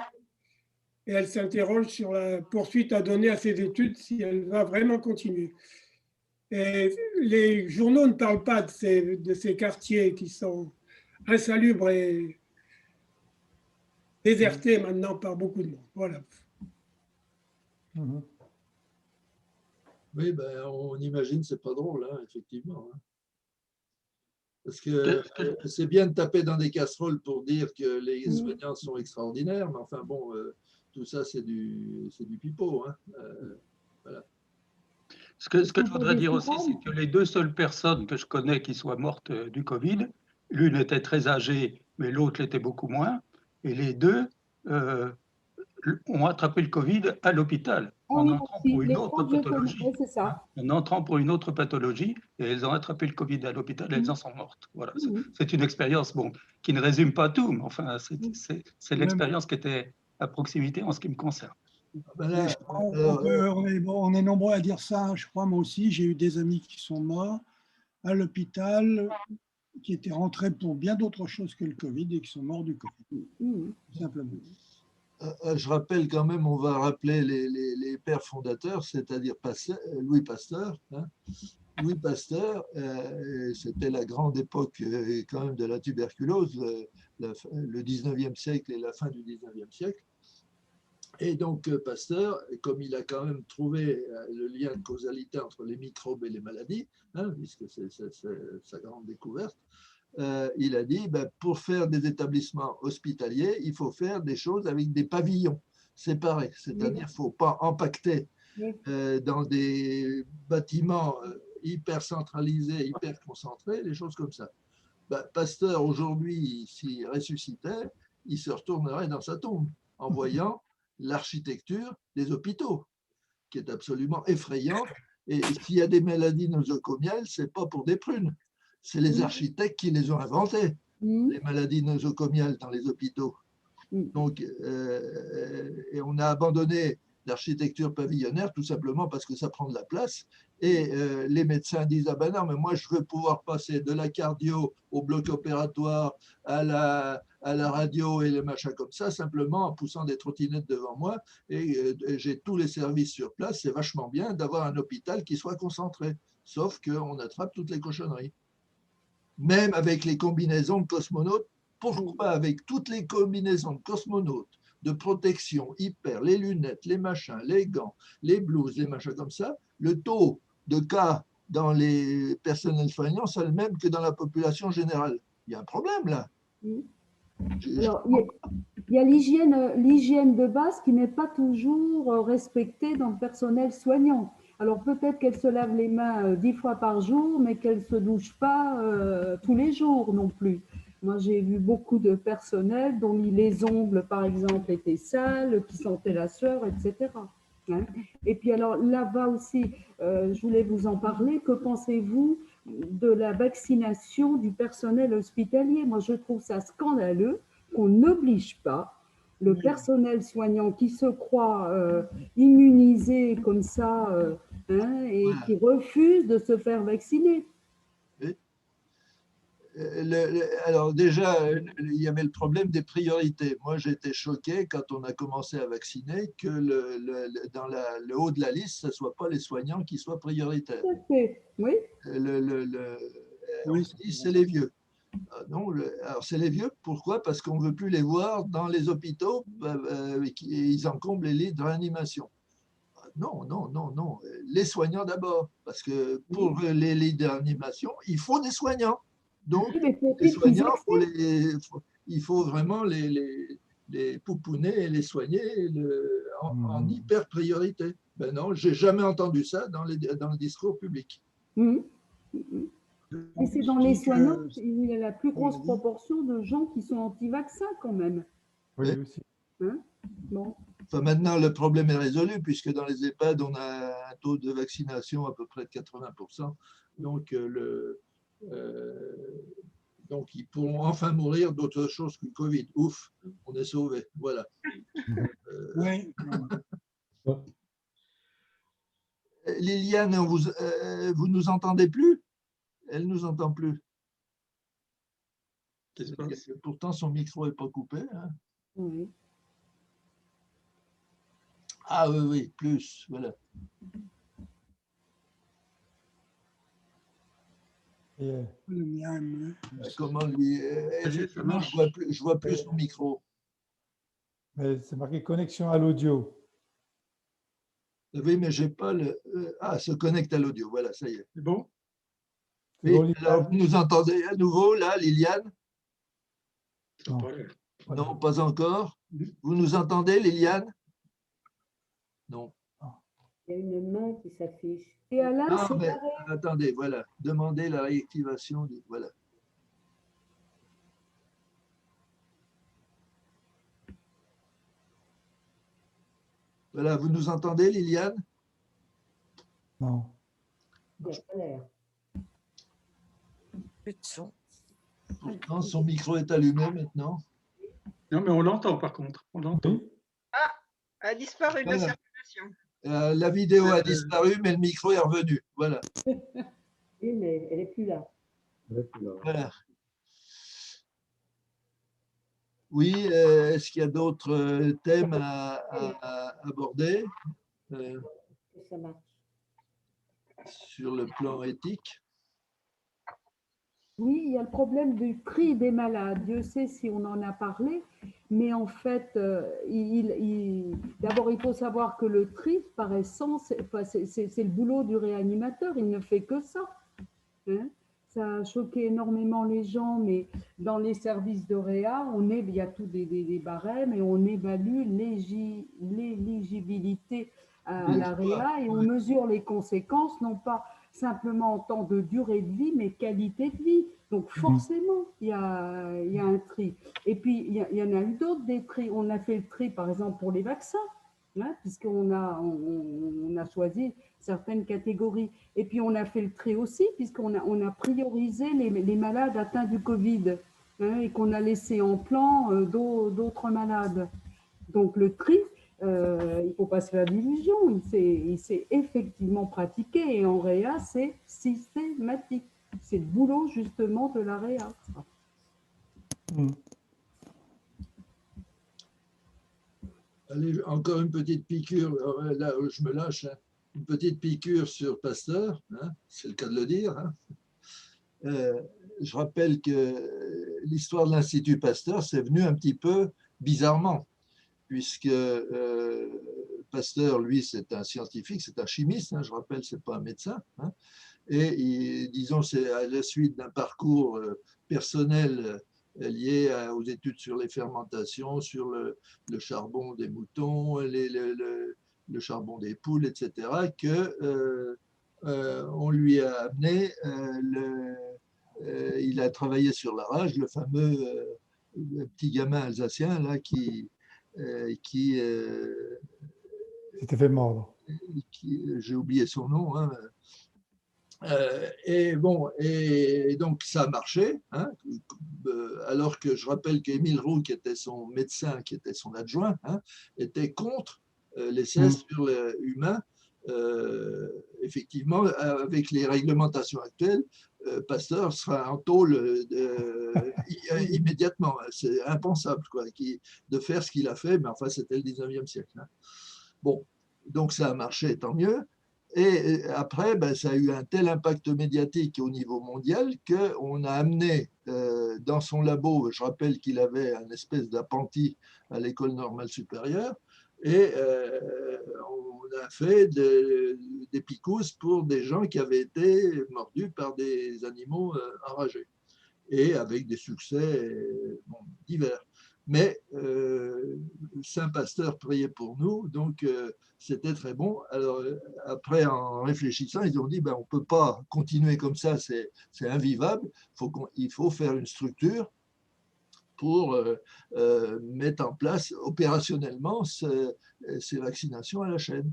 et elle s'interroge sur la poursuite à donner à ses études si elle va vraiment continuer. Et les journaux ne parlent pas de ces quartiers qui sont insalubres et désertés maintenant par beaucoup de monde. Voilà. Oui, ben, on imagine, c'est pas drôle, hein, effectivement. Hein. Parce que c'est bien de taper dans des casseroles pour dire que les soignants sont extraordinaires, mais enfin bon, tout ça c'est du pipeau. Hein. Voilà. Ce que je voudrais dire aussi, c'est que les 2 seules personnes que je connais qui soient mortes du Covid, l'une était très âgée, mais l'autre l'était beaucoup moins, et les 2 ont attrapé le Covid à l'hôpital en entrant pour une autre pathologie. En entrant pour une autre pathologie, et elles ont attrapé le Covid à l'hôpital et elles en sont mortes. Voilà. C'est une expérience qui ne résume pas tout, mais enfin, c'est l'expérience qui était à proximité en ce qui me concerne. On est nombreux à dire ça, je crois, moi aussi. J'ai eu des amis qui sont morts à l'hôpital, qui étaient rentrés pour bien d'autres choses que le Covid et qui sont morts du Covid, simplement. Je rappelle quand même, on va rappeler les pères fondateurs, c'est-à-dire Louis Pasteur. Hein. Louis Pasteur, c'était la grande époque quand même de la tuberculose, le 19e siècle et la fin du 19e siècle. Et donc Pasteur, comme il a quand même trouvé le lien de causalité entre les microbes et les maladies, hein, puisque c'est sa grande découverte, il a dit, pour faire des établissements hospitaliers, il faut faire des choses avec des pavillons séparés. C'est-à-dire qu'il ne faut pas empaqueter dans des bâtiments hyper centralisés, hyper concentrés, des choses comme ça. Pasteur, aujourd'hui, s'il ressuscitait, il se retournerait dans sa tombe en voyant l'architecture des hôpitaux, qui est absolument effrayante. Et s'il y a des maladies nosocomiales, ce n'est pas pour des prunes. C'est les architectes qui les ont inventées, les maladies nosocomiales dans les hôpitaux. Donc, et on a abandonné l'architecture pavillonnaire tout simplement parce que ça prend de la place. Et les médecins disent, ah ben non, mais moi je veux pouvoir passer de la cardio au bloc opératoire, à la radio et les machins comme ça, simplement en poussant des trottinettes devant moi. Et j'ai tous les services sur place. C'est vachement bien d'avoir un hôpital qui soit concentré, sauf qu'on attrape toutes les cochonneries. Même avec les combinaisons de cosmonautes, pourquoi avec toutes les combinaisons de cosmonautes, de protection hyper, les lunettes, les machins, les gants, les blouses, les machins comme ça, le taux de cas dans les personnels soignants, c'est le même que dans la population générale. Il y a un problème là. Alors, il y a l'hygiène de base qui n'est pas toujours respectée dans le personnel soignant. Alors peut-être qu'elle se lave les mains 10 fois par jour, mais qu'elle ne se douche pas tous les jours non plus. Moi, j'ai vu beaucoup de personnel dont les ongles, par exemple, étaient sales, qui sentaient la sueur, etc. Et puis alors là-bas aussi, je voulais vous en parler. Que pensez-vous de la vaccination du personnel hospitalier? Moi, je trouve ça scandaleux qu'on n'oblige pas le personnel soignant qui se croit immunisé comme ça et qui refuse de se faire vacciner. Alors déjà, il y avait le problème des priorités. Moi, j'étais choqué quand on a commencé à vacciner que dans le haut de la liste, ce ne soit pas les soignants qui soient prioritaires. Oui. On dit c'est les vieux. Non, alors c'est les vieux, pourquoi? Parce qu'on ne veut plus les voir dans les hôpitaux, ils encombrent les lits de réanimation. Non, non, non, non. Les soignants d'abord, parce que pour les lits de réanimation, il faut des soignants. Donc, les soignants, il faut vraiment les pouponner et les soigner en hyper priorité. Ben non, je n'ai jamais entendu ça dans le discours public. Et c'est dans les soignants qu'il y a la plus grosse proportion de gens qui sont anti-vaccins quand même. Oui, aussi. Bon. Enfin, maintenant, le problème est résolu puisque dans les EHPAD, on a un taux de vaccination à peu près de 80%. Donc, ils pourront enfin mourir d'autre chose que le Covid. Ouf, on est sauvés. Voilà. Oui. Liliane, vous nous entendez plus? Elle ne nous entend plus. Pourtant, son micro n'est pas coupé. Hein. Oui. Ah oui, oui, plus, voilà. Comment lui... je vois plus son micro. Mais c'est marqué connexion à l'audio. Oui, mais j'ai pas le... Ah, se connecte à l'audio, voilà, ça y est. C'est bon? Oui, alors, vous nous entendez à nouveau, là, Liliane? Non. Non, pas encore. Vous nous entendez, Liliane? Non. Il y a une main qui s'affiche. Et Alain, non, mais, attendez, voilà. Demandez la réactivation. Voilà. Voilà, vous nous entendez, Liliane? Non. Il n'y a pas l'air. Plus de son. Pourtant, son micro est allumé maintenant. Non, mais on l'entend par contre. On l'entend. Ah, elle a disparu de la circulation. La vidéo a disparu, mais le micro est revenu. Voilà. Oui, mais elle n'est plus là. Voilà. Oui, est-ce qu'il y a d'autres thèmes à aborder Ça marche. sur le plan éthique? Oui, il y a le problème du prix des malades. Dieu sait si on en a parlé, mais en fait, d'abord, il faut savoir que le tri, par essence, c'est le boulot du réanimateur. Il ne fait que ça. Hein? Ça a choqué énormément les gens, mais dans les services de réa, il y a tous des barèmes et on évalue l'éligibilité à la réa et on mesure les conséquences, non pas simplement en temps de durée de vie, mais qualité de vie. Donc forcément, il y a un tri. Et puis, il y en a eu d'autres, des tris. On a fait le tri, par exemple, pour les vaccins, hein, puisqu'on on a choisi certaines catégories. Et puis, on a fait le tri aussi, puisqu'on a priorisé les malades atteints du Covid, hein, et qu'on a laissé en plan d'autres malades. Donc, le tri, il ne faut pas se faire d'illusions, il s'est effectivement pratiqué et en réa, c'est systématique. C'est le boulot justement de la réa. Allez, encore une petite piqûre, là je me lâche, hein. Une petite piqûre sur Pasteur, hein, c'est le cas de le dire. Hein. Je rappelle que l'histoire de l'Institut Pasteur, c'est venu un petit peu bizarrement, puisque Pasteur, lui, c'est un scientifique, c'est un chimiste, hein, je rappelle, c'est pas un médecin. Hein, et disons, c'est à la suite d'un parcours personnel lié aux études sur les fermentations, sur le charbon des moutons, le charbon des poules, etc., que on lui a amené il a travaillé sur la rage, le fameux petit gamin alsacien là qui s'était fait mordre. J'ai oublié son nom. Hein. Et bon, et donc ça a marché, hein, alors que je rappelle qu'Émile Roux, qui était son médecin, qui était son adjoint, hein, était contre l'essai sur l'humain. Effectivement, avec les réglementations actuelles, Pasteur sera en tôle immédiatement. C'est impensable quoi, de faire ce qu'il a fait, mais enfin, c'était le 19e siècle. Hein. Bon, donc ça a marché, tant mieux. Et après, ben, ça a eu un tel impact médiatique au niveau mondial qu'on a amené dans son labo, je rappelle qu'il avait un espèce d'apprenti à l'école normale supérieure, et on a fait des picousses pour des gens qui avaient été mordus par des animaux enragés, et avec des succès divers. Mais Saint Pasteur priait pour nous, donc c'était très bon. Alors après, en réfléchissant, ils ont dit ben, on ne peut pas continuer comme ça, c'est invivable, il faut faire une structure pour mettre en place opérationnellement ces vaccinations à la chaîne.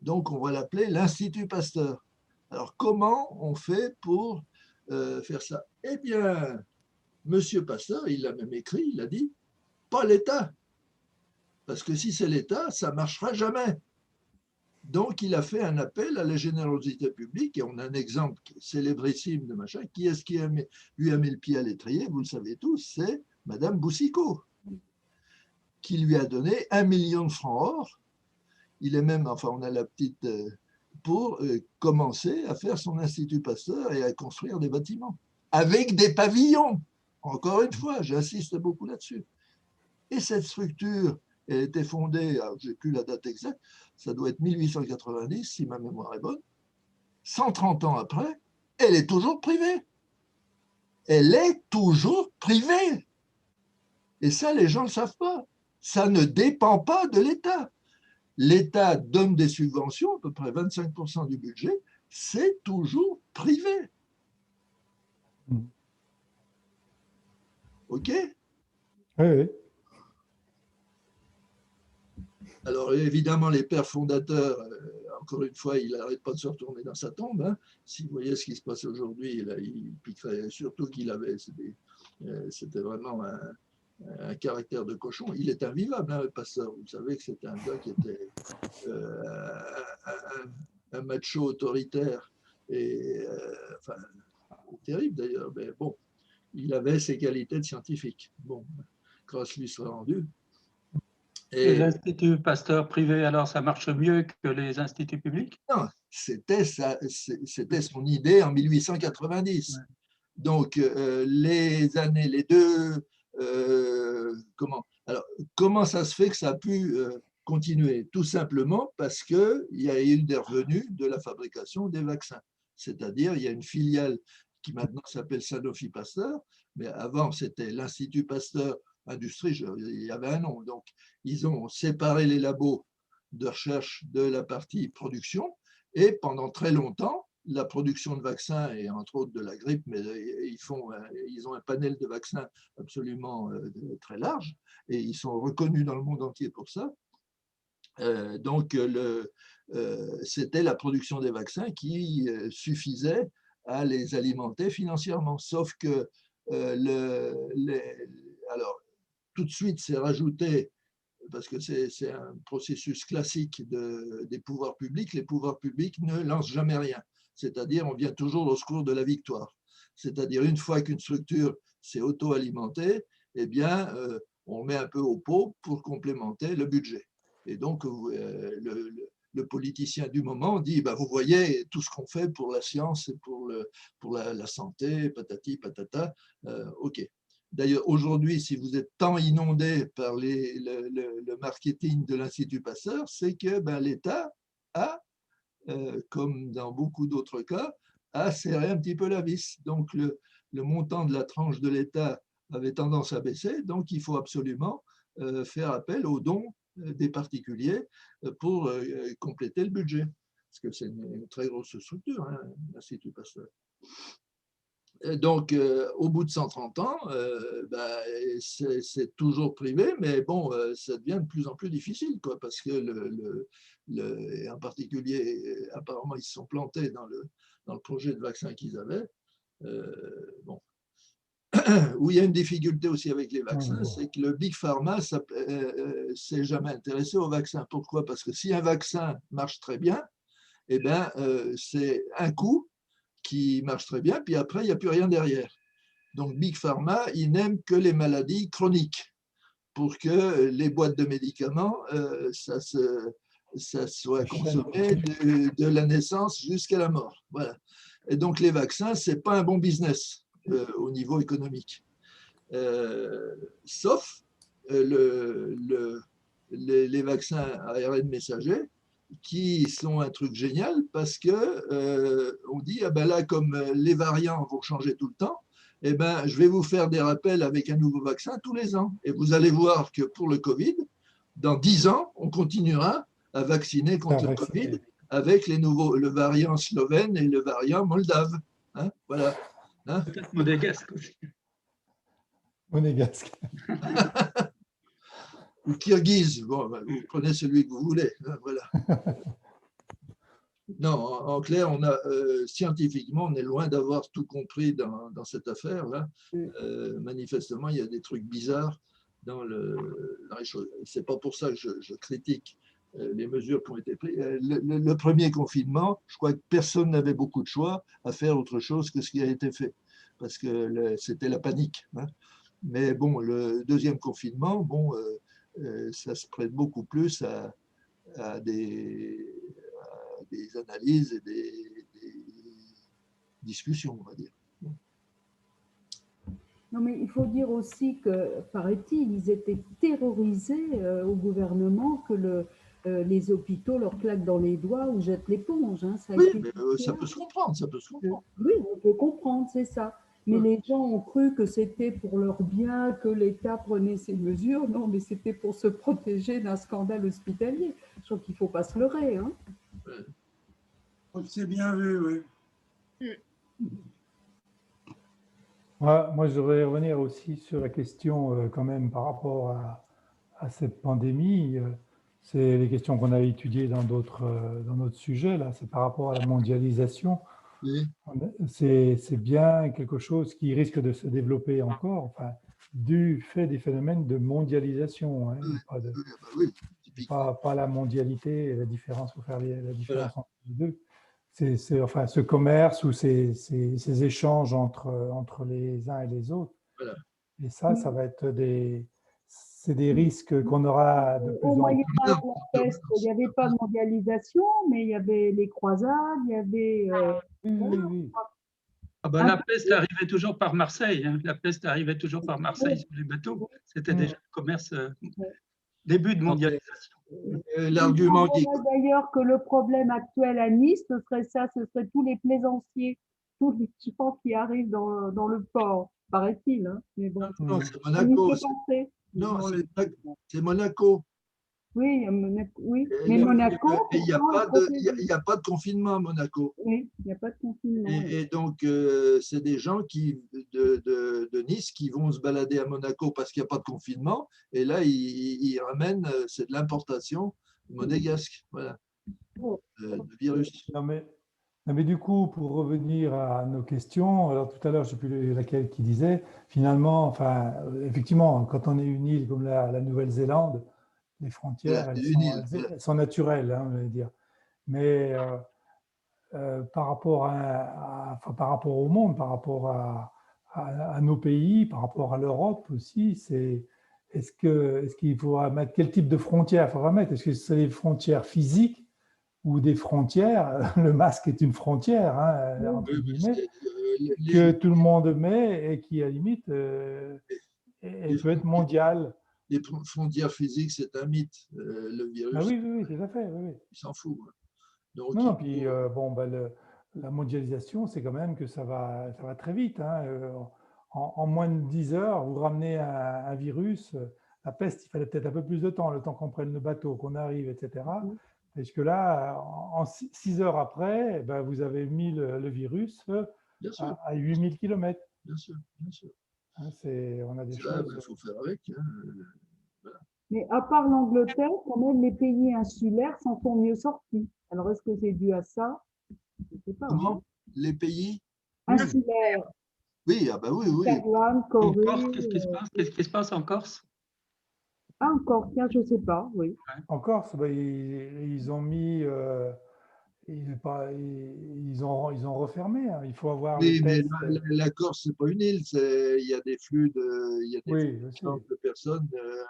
Donc on va l'appeler l'Institut Pasteur. Alors comment on fait pour faire ça? Eh bien, Monsieur Pasteur, il l'a même écrit, il a dit pas l'État. Parce que si c'est l'État, ça ne marchera jamais. Donc, il a fait un appel à la générosité publique, et on a un exemple célébrissime de machin. Qui est-ce qui lui a mis le pied à l'étrier? Vous le savez tous, c'est Madame Boucicaut, qui lui a donné 1 million de francs or. Il est même, enfin, on a la petite, pour commencer à faire son Institut Pasteur et à construire des bâtiments, avec des pavillons. Encore une fois, j'insiste beaucoup là-dessus. Et cette structure, elle était fondée, je n'ai plus la date exacte, ça doit être 1890, si ma mémoire est bonne. 130 ans après, elle est toujours privée. Elle est toujours privée. Et ça, les gens ne le savent pas. Ça ne dépend pas de l'État. L'État donne des subventions, à peu près 25% du budget, c'est toujours privé. OK? Oui, oui. Alors évidemment, les pères fondateurs, encore une fois, il n'arrête pas de se retourner dans sa tombe. Hein. Si vous voyez ce qui se passe aujourd'hui, il piquerait, surtout qu'il avait, c'était vraiment un caractère de cochon. Il est invivable, hein, le Pasteur. Vous savez que c'était un gars qui était un macho autoritaire, et enfin, terrible d'ailleurs, mais bon, il avait ses qualités de scientifique. Bon, grâce lui soit rendue. Et l'Institut Pasteur privé, alors ça marche mieux que les instituts publics? Non, c'était son idée en 1890. Ouais. Donc, les deux... comment ça se fait que ça a pu continuer? Tout simplement parce qu'il y a eu des revenus de la fabrication des vaccins. C'est-à-dire, il y a une filiale qui maintenant s'appelle Sanofi Pasteur, mais avant, c'était l'Institut Pasteur Industrie, il y avait un nom. Donc, ils ont séparé les labos de recherche de la partie production, et pendant très longtemps, la production de vaccins, et entre autres de la grippe, mais ils ont un panel de vaccins absolument très large, et ils sont reconnus dans le monde entier pour ça. Donc, c'était la production des vaccins qui suffisait à les alimenter financièrement. Sauf que, alors, tout de suite, c'est rajouté, parce que c'est un processus classique des pouvoirs publics. Les pouvoirs publics ne lancent jamais rien. C'est-à-dire, on vient toujours au secours de la victoire. C'est-à-dire, une fois qu'une structure s'est auto-alimentée, eh bien, on met un peu au pot pour complémenter le budget. Et donc, le politicien du moment dit, bah, vous voyez tout ce qu'on fait pour la science et pour la santé, patati, patata, OK. D'ailleurs, aujourd'hui, si vous êtes tant inondé par le marketing de l'Institut Pasteur, c'est que ben, l'État a, comme dans beaucoup d'autres cas, a serré un petit peu la vis. Donc, le montant de la tranche de l'État avait tendance à baisser, donc il faut absolument faire appel aux dons des particuliers pour compléter le budget. Parce que c'est une très grosse structure, hein, l'Institut Pasteur. Donc, au bout de 130 ans, c'est toujours privé, mais bon, ça devient de plus en plus difficile, quoi, parce que, en particulier, apparemment, ils se sont plantés dans le projet de vaccin qu'ils avaient. Bon. Où il y a une difficulté aussi avec les vaccins, c'est que le Big Pharma ne s'est jamais intéressé aux vaccins. Pourquoi? Parce que si un vaccin marche très bien, eh bien, c'est un coup qui marche très bien, puis après, il n'y a plus rien derrière. Donc, Big Pharma, il n'aime que les maladies chroniques pour que les boîtes de médicaments, ça soit consommé de la naissance jusqu'à la mort. Voilà. Et donc, les vaccins, ce n'est pas un bon business au niveau économique. Sauf les vaccins ARN messagers, qui sont un truc génial parce que on dit ah ben là, comme les variants vont changer tout le temps, eh ben, je vais vous faire des rappels avec un nouveau vaccin tous les ans. Et vous allez voir que pour le Covid, dans 10 ans, on continuera à vacciner contre le Covid avec le variant slovène et le variant moldave. Hein, voilà. Hein? Peut-être monégasque aussi. Monégasque. Ou kirghize, bon, vous prenez celui que vous voulez. Hein, voilà. Non, en clair, scientifiquement, on est loin d'avoir tout compris dans cette affaire-là. Manifestement, il y a des trucs bizarres dans les choses. C'est pas pour ça que je critique les mesures qui ont été prises. Le premier confinement, je crois que personne n'avait beaucoup de choix à faire autre chose que ce qui a été fait, parce que c'était la panique. Hein. Mais bon, le deuxième confinement, bon, ça se prête beaucoup plus à des analyses et des discussions, on va dire. Non, mais il faut dire aussi que, paraît-il, ils étaient terrorisés au gouvernement que les hôpitaux leur claquent dans les doigts ou jettent l'éponge. Hein. Oui, mais ça peut se comprendre, ça peut se comprendre. Oui, on peut comprendre, c'est ça. Mais les gens ont cru que c'était pour leur bien que l'État prenait ces mesures. Non, mais c'était pour se protéger d'un scandale hospitalier. Je crois qu'il ne faut pas se leurrer. Hein. C'est bien vu, oui. Moi, je voudrais revenir aussi sur la question quand même par rapport à cette pandémie. C'est les questions qu'on a étudiées dans d'autres sujets. Là, c'est par rapport à la mondialisation. Oui. C'est bien quelque chose qui risque de se développer encore, enfin, du fait des phénomènes de mondialisation. Hein, pas la mondialité, la différence, il faut faire la différence entre les deux. C'est enfin, ce commerce ou ces échanges entre les uns et les autres. Voilà. Et ça va être c'est des risques qu'on aura de plus en plus. Au Moyen-Âge, la peste, il n'y avait pas de mondialisation, mais il y avait les croisades, il y avait… Oui. Ah ben, la peste arrivait toujours par Marseille. Hein. La peste arrivait toujours par Marseille sur les bateaux. C'était déjà le commerce, début de mondialisation. L'argument qui… D'ailleurs que le problème actuel à Nice, ce serait tous les plaisanciers, tous les gens qui arrivent dans le port, paraît-il. Hein. Mais bon, non, c'est Monaco. Non, c'est Monaco. Oui, oui. Et Mais Monaco, il n'y a, pourtant, a pas de confinement à Monaco. oui, il n'y a pas de confinement. Et donc, c'est des gens de Nice qui vont se balader à Monaco parce qu'il n'y a pas de confinement. Et là, ils ramènent, c'est de l'importation monégasque, voilà, de virus. Non, mais du coup, pour revenir à nos questions, alors tout à l'heure, je ne sais plus laquelle qui disait, finalement, enfin, effectivement, quand on est une île comme la Nouvelle-Zélande, les frontières, Voilà, elles sont naturelles, hein, on va dire. Mais par rapport enfin, par rapport au monde, par rapport à nos pays, par rapport à l'Europe aussi, est-ce qu'il faudra mettre quel type de frontières il faudra mettre? Est-ce que c'est des frontières physiques ou des frontières? Le masque est une frontière, hein, entre guillemets, que tout le monde met et qui, à la limite, elle peut être mondiale. Les frontières physiques, c'est un mythe. Le virus, Ah oui, oui, oui, tout à fait. Oui, oui. il s'en fout. Donc, Non, non, puis bon, la mondialisation, c'est quand même que ça va très vite, hein. En moins de 10 heures, vous ramenez un virus. La peste, il fallait peut-être un peu plus de temps, le temps qu'on prenne le bateau, qu'on arrive, etc. Parce que là, en 6 heures après, eh ben, vous avez mis le virus à 8000 km. Bien sûr, bien sûr. Hein, on a des Ça, choses. il faut faire avec. Hein. Voilà. Mais à part l'Angleterre, quand même, les pays insulaires s'en sont mieux sortis. Alors, est-ce que c'est dû à ça? Je ne sais pas. Comment? Hein. Les pays Insulaires. Oui, ah bah oui, oui. Taïwan, Corée. En Corse, qu'est-ce qui se passe en Corse? Ah, encore, tiens, je ne sais pas, oui. En Corse, ben, ils ont mis. Ils ont refermé, hein. Il faut avoir Oui, le mais test. la Corse, c'est pas une île. Il y a des flux de personnes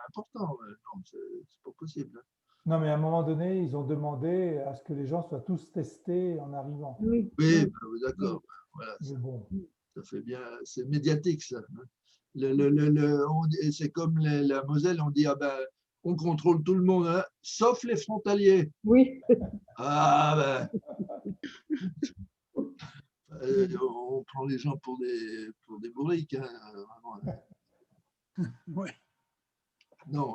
importants. Non, c'est pas possible. Hein. Non, mais à un moment donné, ils ont demandé à ce que les gens soient tous testés en arrivant. Oui, Oui, bah, d'accord. Voilà, Mais bon. ça fait bien. C'est médiatique, ça. Hein. C'est comme la Moselle, on dit ah ben, on contrôle tout le monde, hein, sauf les frontaliers. oui. Ah ben. On prend les gens pour des bourriques. Hein, Ouais. non,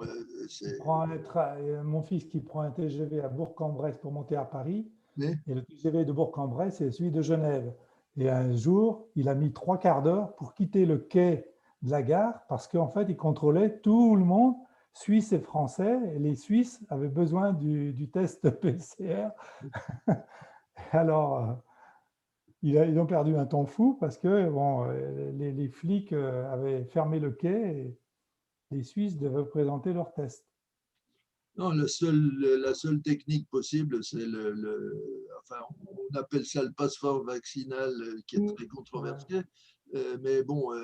mon fils qui prend un TGV à Bourg-en-Bresse pour monter à Paris, mais et le TGV de Bourg-en-Bresse, c'est celui de Genève. Et un jour, il a mis 3/4 d'heure pour quitter le quai de la gare parce qu'en fait, il contrôlait tout le monde, Suisses et Français, et les Suisses avaient besoin du test PCR. Alors, ils ont perdu un temps fou parce que bon, les flics avaient fermé le quai et les Suisses devaient présenter leur test. non, la seule technique possible, c'est enfin, on appelle ça le passeport vaccinal qui est très controversé. Mais bon,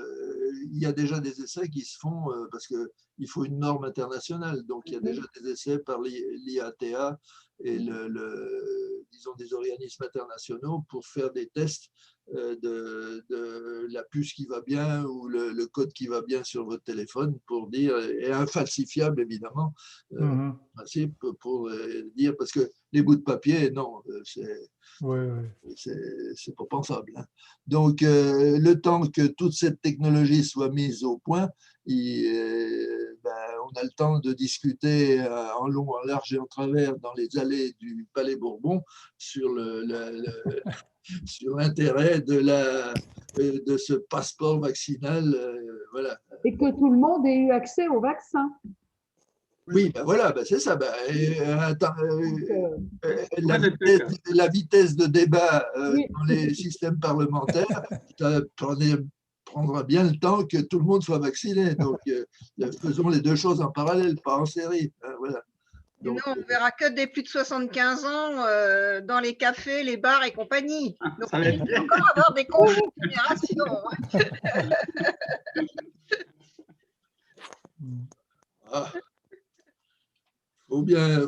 il y a déjà des essais qui se font parce qu'il faut une norme internationale. Donc, il y a déjà des essais par l'IATA et disons des organismes internationaux pour faire des tests de la puce qui va bien ou le code qui va bien sur votre téléphone pour dire, et infalsifiable évidemment, principe pour dire, parce que les bouts de papier, non, c'est pas pensable. Hein. Donc, le temps que toute cette technologie soit mise au point, on a le temps de discuter en long, en large et en travers dans les allées du Palais Bourbon sur sur l'intérêt de ce passeport vaccinal. Voilà. Et que tout le monde ait eu accès au vaccin. Oui, ben voilà, ben c'est ça. La vitesse de débat dans les systèmes parlementaires, ça prendra bien le temps que tout le monde soit vacciné. Donc, faisons les deux choses en parallèle, pas en série. Voilà. Donc, non, on ne verra que des plus de 75 ans dans les cafés, les bars et compagnie. Donc, il va encore avoir des conflits de génération.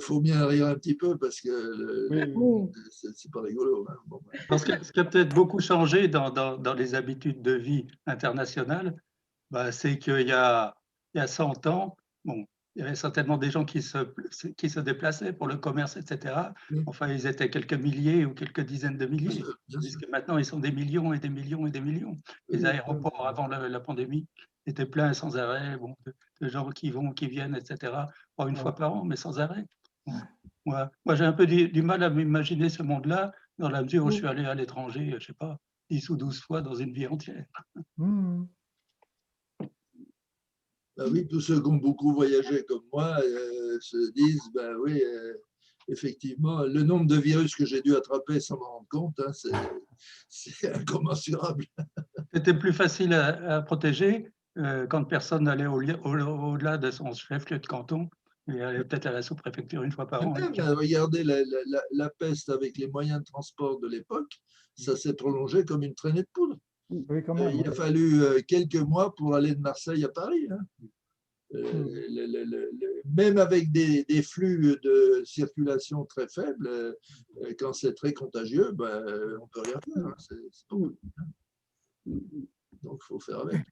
Faut bien rire un petit peu parce que c'est pas rigolo. Hein. Bon, ce qui a peut-être beaucoup changé dans les habitudes de vie internationales, c'est qu'il y a 100 ans, bon, il y avait certainement des gens qui se déplaçaient pour le commerce, etc. Enfin, ils étaient quelques milliers ou quelques dizaines de milliers, puisque maintenant, ils sont des millions et des millions et des millions. Les aéroports avant la pandémie, était plein sans arrêt, bon, de gens qui vont, qui viennent, etc. Pas une fois par an, mais sans arrêt. Bon. Moi j'ai un peu du mal à m'imaginer ce monde-là, dans la mesure où je suis allé à l'étranger, je ne sais pas, 10 ou 12 fois dans une vie entière. Mmh. Ben oui, tous ceux qui ont beaucoup voyagé comme moi se disent, ben oui, effectivement, le nombre de virus que j'ai dû attraper sans m'en rendre compte, hein, c'est incommensurable. C'était plus facile à protéger quand personne n'allait au-delà de son chef-lieu de canton et allait peut-être à la sous-préfecture une fois par an. Même, regardez la peste avec les moyens de transport de l'époque, ça s'est prolongé comme une traînée de poudre. Oui, quand même. Il a fallu quelques mois pour aller de Marseille à Paris. Hein. Même avec des flux de circulation très faibles, quand c'est très contagieux, ben, on ne peut rien faire. Hein. C'est pas possible, hein. Donc, il faut faire avec.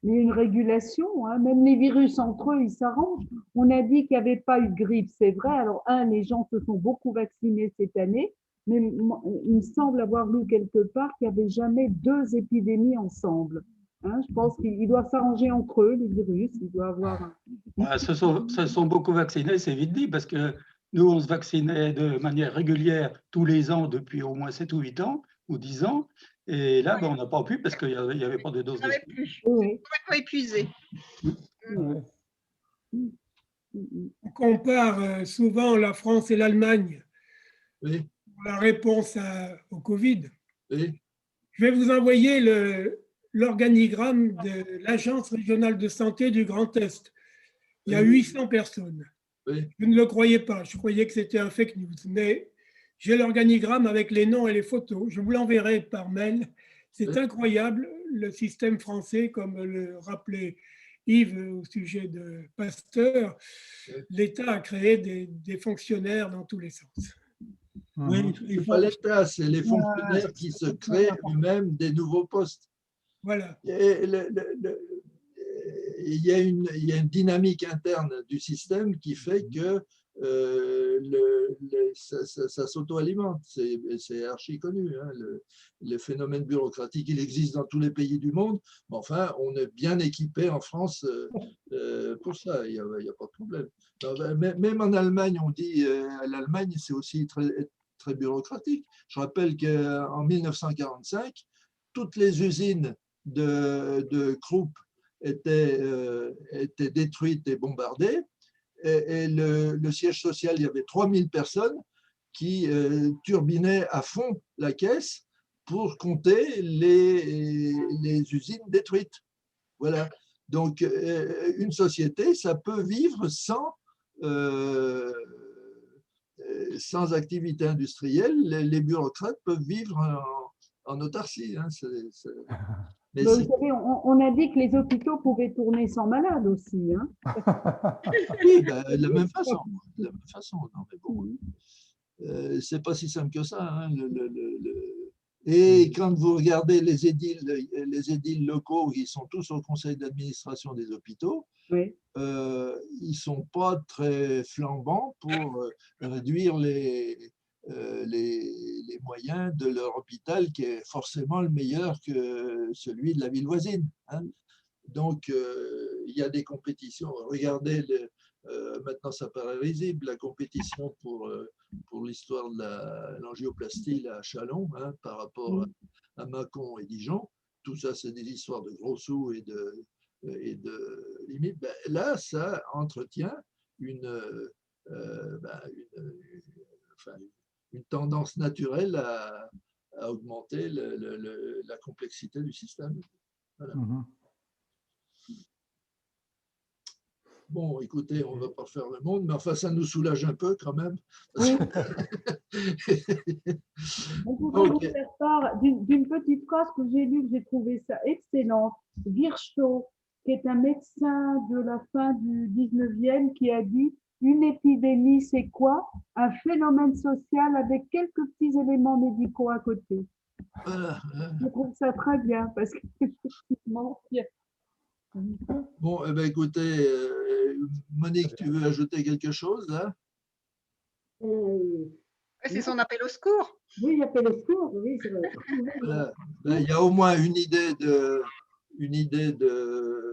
Il y a une régulation, hein. Même les virus entre eux, ils s'arrangent. On a dit qu'il n'y avait pas eu de grippe, c'est vrai. Alors, les gens se sont beaucoup vaccinés cette année, mais il me semble avoir lu quelque part qu'il n'y avait jamais 2 épidémies ensemble. Hein, je pense qu'ils doivent s'arranger entre eux, les virus. Ils doivent avoir. Se sont beaucoup vaccinés, c'est vite dit, parce que nous, on se vaccinait de manière régulière tous les ans depuis au moins 7 ou 8 ans, ou 10 ans. Et là, on n'a pas pu parce qu'il n'y avait pas de dose. Il n'y en avait plus. Oui. Complètement épuisé. On compare souvent la France et l'Allemagne Oui, pour la réponse au Covid. oui, Je vais vous envoyer l'organigramme de l'Agence régionale de santé du Grand Est. Il y a 800 personnes. oui. Je ne le croyais pas. Je croyais que c'était un fake news. Mais j'ai l'organigramme avec les noms et les photos. Je vous l'enverrai par mail. C'est incroyable, le système français, comme le rappelait Yves au sujet de Pasteur. L'État a créé des fonctionnaires dans tous les sens. Oui, C'est pas l'État, c'est les fonctionnaires qui se créent eux-mêmes des nouveaux postes. Voilà. Et il y a une dynamique interne du système qui fait que ça s'auto-alimente. C'est archi connu. Hein. Le phénomène bureaucratique, il existe dans tous les pays du monde, mais enfin, on est bien équipé en France pour ça. Il n'y a pas de problème. Même en Allemagne, on dit l'Allemagne, c'est aussi très bureaucratique. Je rappelle qu'en 1945, toutes les usines de Krupp étaient détruites et bombardées. Et le siège social, il y avait 3000 personnes qui turbinaient à fond la caisse pour compter les usines détruites. Voilà. Donc, une société, ça peut vivre sans activité industrielle. Les bureaucrates peuvent vivre en autarcie. Hein. Mais vous savez, on a dit que les hôpitaux pouvaient tourner sans malade aussi. Hein. Oui, de la même façon. Non, mais bon, c'est pas si simple que ça. Hein. Et quand vous regardez les édiles locaux, ils sont tous au conseil d'administration des hôpitaux, oui. Ils ne sont pas très flambants pour réduire les moyens de leur hôpital, qui est forcément le meilleur que celui de la ville voisine. Hein. Donc, il y a des compétitions. Regardez, maintenant ça paraît risible, la compétition pour l'histoire de l'angioplastie à Châlons, hein, par rapport à Mâcon et Dijon. Tout ça, c'est des histoires de gros sous et de limites. Ben, là, ça entretient une tendance naturelle à augmenter la complexité du système. Voilà. Bon, écoutez, on ne va pas faire le monde, mais enfin, ça nous soulage un peu quand même. Oui. On voudrait vous faire part d'une petite phrase que j'ai lue, que j'ai trouvé ça excellente. Virchow, qui est un médecin de la fin du 19e, qui a dit « Une épidémie, c'est quoi? Un phénomène social avec quelques petits éléments médicaux à côté. » Je trouve ça très bien, parce qu'effectivement, bon, eh bien, écoutez, Monique, tu veux ajouter quelque chose là? C'est son appel au secours. Oui, l'appel au secours, oui, c'est vrai. Voilà. Ben, il y a au moins une idée une idée de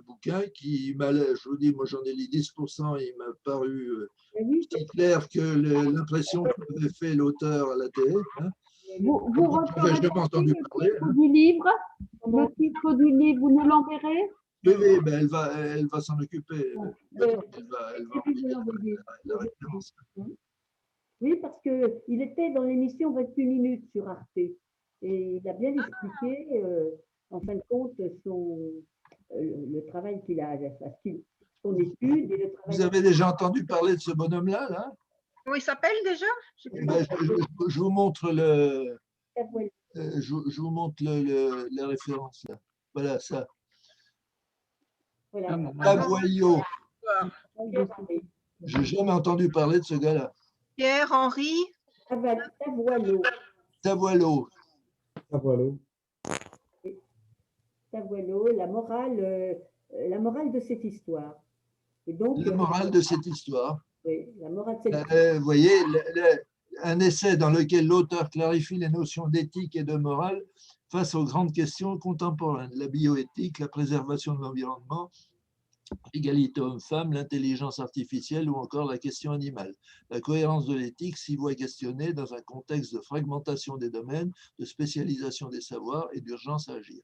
bouquin qui m'a, je vous dis, moi j'en ai lu 10%, il m'a paru si clair que l'impression qu'avait fait l'auteur à la télé. Hein. Vous J'avais jamais entendu parler. titre du livre, le titre du livre, vous nous l'enverrez? Oui, oui, ben elle va s'en occuper. Euh, Elle va vous l'envoyer. la référence. Oui, parce qu'il était dans l'émission 28 minutes sur Arte. Et il a bien expliqué, en fin de compte, le travail qu'il a, son étude et le travail. Vous avez déjà entendu parler de ce bonhomme-là, là? Comment il s'appelle déjà? Eh ben, je vous montre je vous montre la référence, là. Voilà, ça. Voilà. Tavoyot. Je n'ai jamais entendu parler de ce gars-là. Pierre-Henri Tavoyot. Tavoyot. Tavoyot, la morale de cette histoire. Et donc, la morale de cette histoire. Oui, la morale de cette histoire. Vous voyez, un essai dans lequel l'auteur clarifie les notions d'éthique et de morale face aux grandes questions contemporaines, la bioéthique, la préservation de l'environnement, l'égalité homme-femme, l'intelligence artificielle ou encore la question animale. La cohérence de l'éthique s'y voit questionnée dans un contexte de fragmentation des domaines, de spécialisation des savoirs et d'urgence à agir.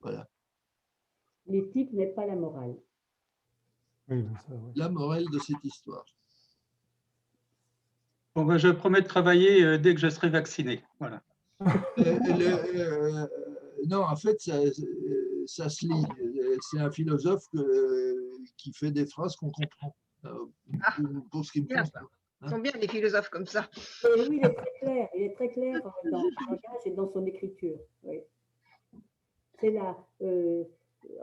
Voilà. L'éthique n'est pas la morale. Oui, ça, oui. La morale de cette histoire. Bon, ben, je promets de travailler dès que je serai vacciné. Voilà. Non, en fait, ça se lit. C'est un philosophe qui fait des phrases qu'on comprend. Pour ce qui me Bien, concerne. ils sont bien les philosophes comme ça. Et oui, il est très clair dans son langage et dans son écriture. Oui. C'est en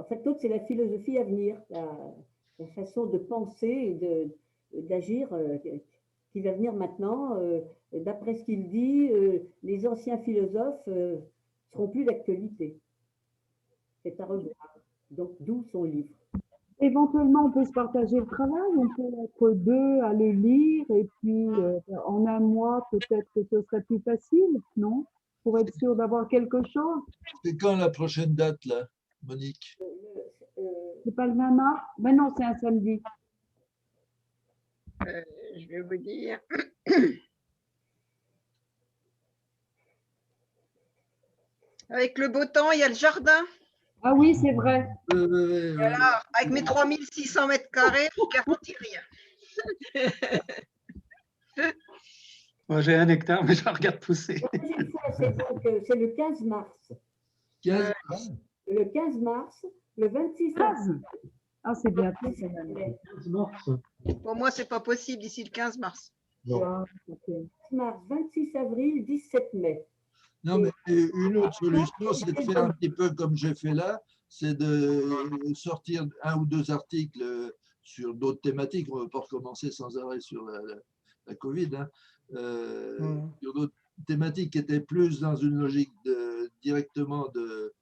fait, c'est la philosophie à venir, la façon de penser et d'agir qui va venir maintenant. D'après ce qu'il dit, les anciens philosophes seront plus d'actualité. C'est à revoir. Donc, d'où son livre. Éventuellement, on peut se partager le travail, on peut être deux à le lire et puis en un mois, peut-être que ce serait plus facile, non? Pour être sûr d'avoir quelque chose. C'est quand la prochaine date, là, Monique? C'est pas le 20 mars? Ben non, c'est un samedi. Je vais vous dire. Avec le beau temps, il y a le jardin. Ah oui, c'est vrai. Et alors, avec mes 3600 mètres carrés, je ne garantis rien. Moi, j'ai 1 hectare, mais je la regarde pousser. C'est le 15 mars. 15 mars. Le 15 mars, le 26 avril. Ah, c'est bien. 15 mars. Pour moi, ce n'est pas possible d'ici le 15 mars. Non. 15 mars, 26 avril, 17 mai. Non, mais une autre solution, c'est de faire un petit peu comme j'ai fait là, c'est de sortir 1 ou 2 articles sur d'autres thématiques. On ne va pas recommencer sans arrêt sur la Covid, hein. Sur d'autres thématiques qui étaient plus dans une logique directement de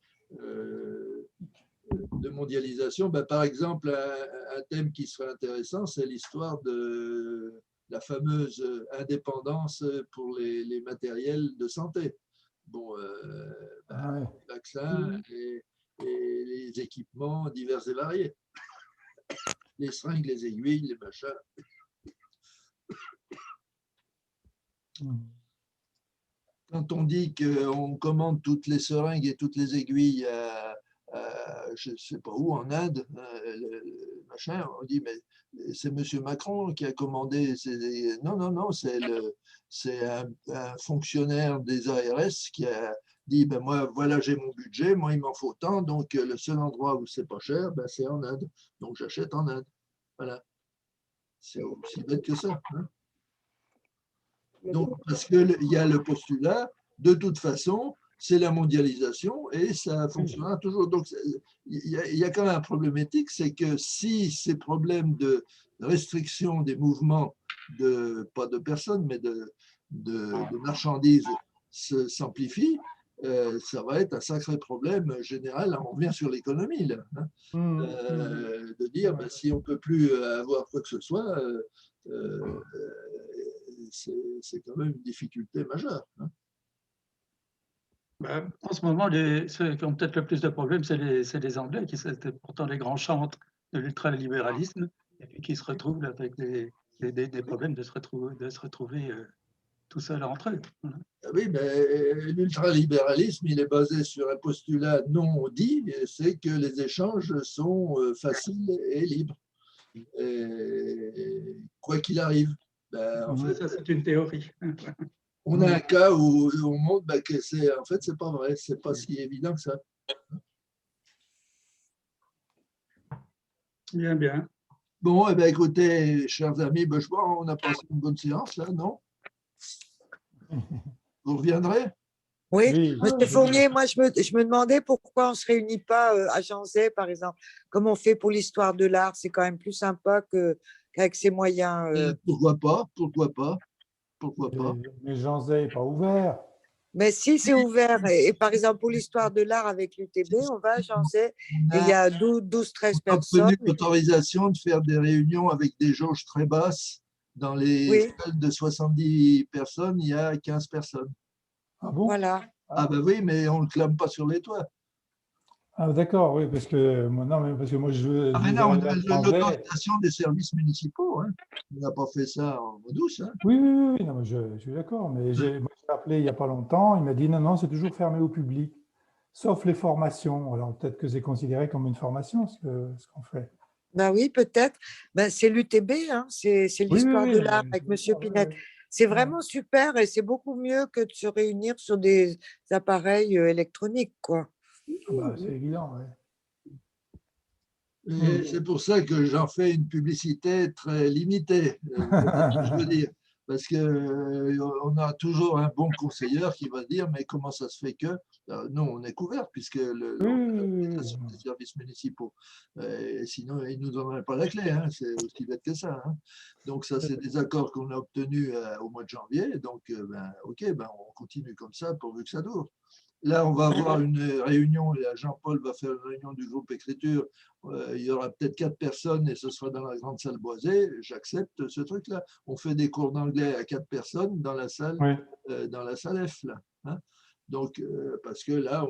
mondialisation. Ben, par exemple, un thème qui serait intéressant, c'est l'histoire de la fameuse indépendance pour les matériels de santé. Bon, les vaccins et les équipements divers et variés. Les seringues, les aiguilles, les machins. Quand on dit qu'on commande toutes les seringues et toutes les aiguilles je ne sais pas où, en Inde, machin, on dit, mais c'est M. Macron qui a commandé. Non, non, non, c'est un fonctionnaire des ARS qui a dit, ben moi, voilà, j'ai mon budget, moi, il m'en faut tant, donc le seul endroit où c'est pas cher, ben, c'est en Inde. Donc, j'achète en Inde. Voilà. C'est aussi bête que ça. Hein. Donc, parce qu'il y a le postulat, de toute façon, c'est la mondialisation et ça fonctionnera toujours. Donc, il y a quand même un problème éthique, c'est que si ces problèmes de restriction des mouvements, pas de personnes, mais de marchandises s'amplifient, ça va être un sacré problème général. On revient sur l'économie, là. Hein, de dire, ben, si on ne peut plus avoir quoi que ce soit, c'est quand même une difficulté majeure. Hein. En ce moment, ceux qui ont peut-être le plus de problèmes, c'est les Anglais, qui étaient pourtant les grands chantres de l'ultralibéralisme, et puis qui se retrouvent là avec des problèmes de se retrouver tout seuls entre eux. Voilà. Oui, mais l'ultralibéralisme, il est basé sur un postulat non dit, c'est que les échanges sont faciles et libres. Et quoi qu'il arrive. En fait, ça, c'est une théorie. On a un cas où on montre que c'est pas vrai, c'est pas si évident que ça. Bien, bien. Bon, écoutez, chers amis, je crois qu'on a passé une bonne séance, là, non? Vous reviendrez? Oui, Monsieur Fournier, moi je me demandais pourquoi on ne se réunit pas à Janzay, par exemple, comme on fait pour l'histoire de l'art. C'est quand même plus sympa qu'avec ses moyens. Pourquoi pas? Pourquoi pas? Pourquoi pas? Mais Janzay n'est pas ouvert. Mais si c'est ouvert, et par exemple pour l'histoire de l'art avec l'UTB, on va à Janzay, et il y a 12-13 On a personnes. obtenu l'autorisation de faire des réunions avec des jauges très basses. Dans les salles de 70 personnes, il y a 15 personnes. Ah bon? Voilà. Ah ben oui, mais on ne le clame pas sur les toits. Ah d'accord, oui, parce que moi je veux. Ah mais non, on a l'autorisation des services municipaux. Hein. On n'a pas fait ça en douce. Hein. Oui, non, je suis d'accord. Mais j'ai appelé il n'y a pas longtemps, il m'a dit non, c'est toujours fermé au public, sauf les formations. Alors peut-être que c'est considéré comme une formation ce qu'on fait. Ben oui, peut-être. C'est l'UTB, hein, c'est l'histoire de l'art avec Monsieur Pinette. C'est vraiment super et c'est beaucoup mieux que de se réunir sur des appareils électroniques, quoi. C'est évident, oui. C'est pour ça que j'en fais une publicité très limitée, je veux dire, parce qu'on a toujours un bon conseiller qui va dire mais comment ça se fait que nous on est couvert puisque l'organisation des services municipaux, et sinon ils ne nous donneraient pas la clé, hein, c'est aussi bête que ça. Hein. Donc ça c'est des accords qu'on a obtenus au mois de janvier, donc ok, on continue comme ça pourvu que ça dure. Là, on va avoir une réunion, Jean-Paul va faire une réunion du groupe écriture, il y aura peut-être 4 personnes et ce sera dans la grande salle boisée, j'accepte ce truc-là. On fait des cours d'anglais à 4 personnes dans la salle, F. Là, hein. Donc, parce que là,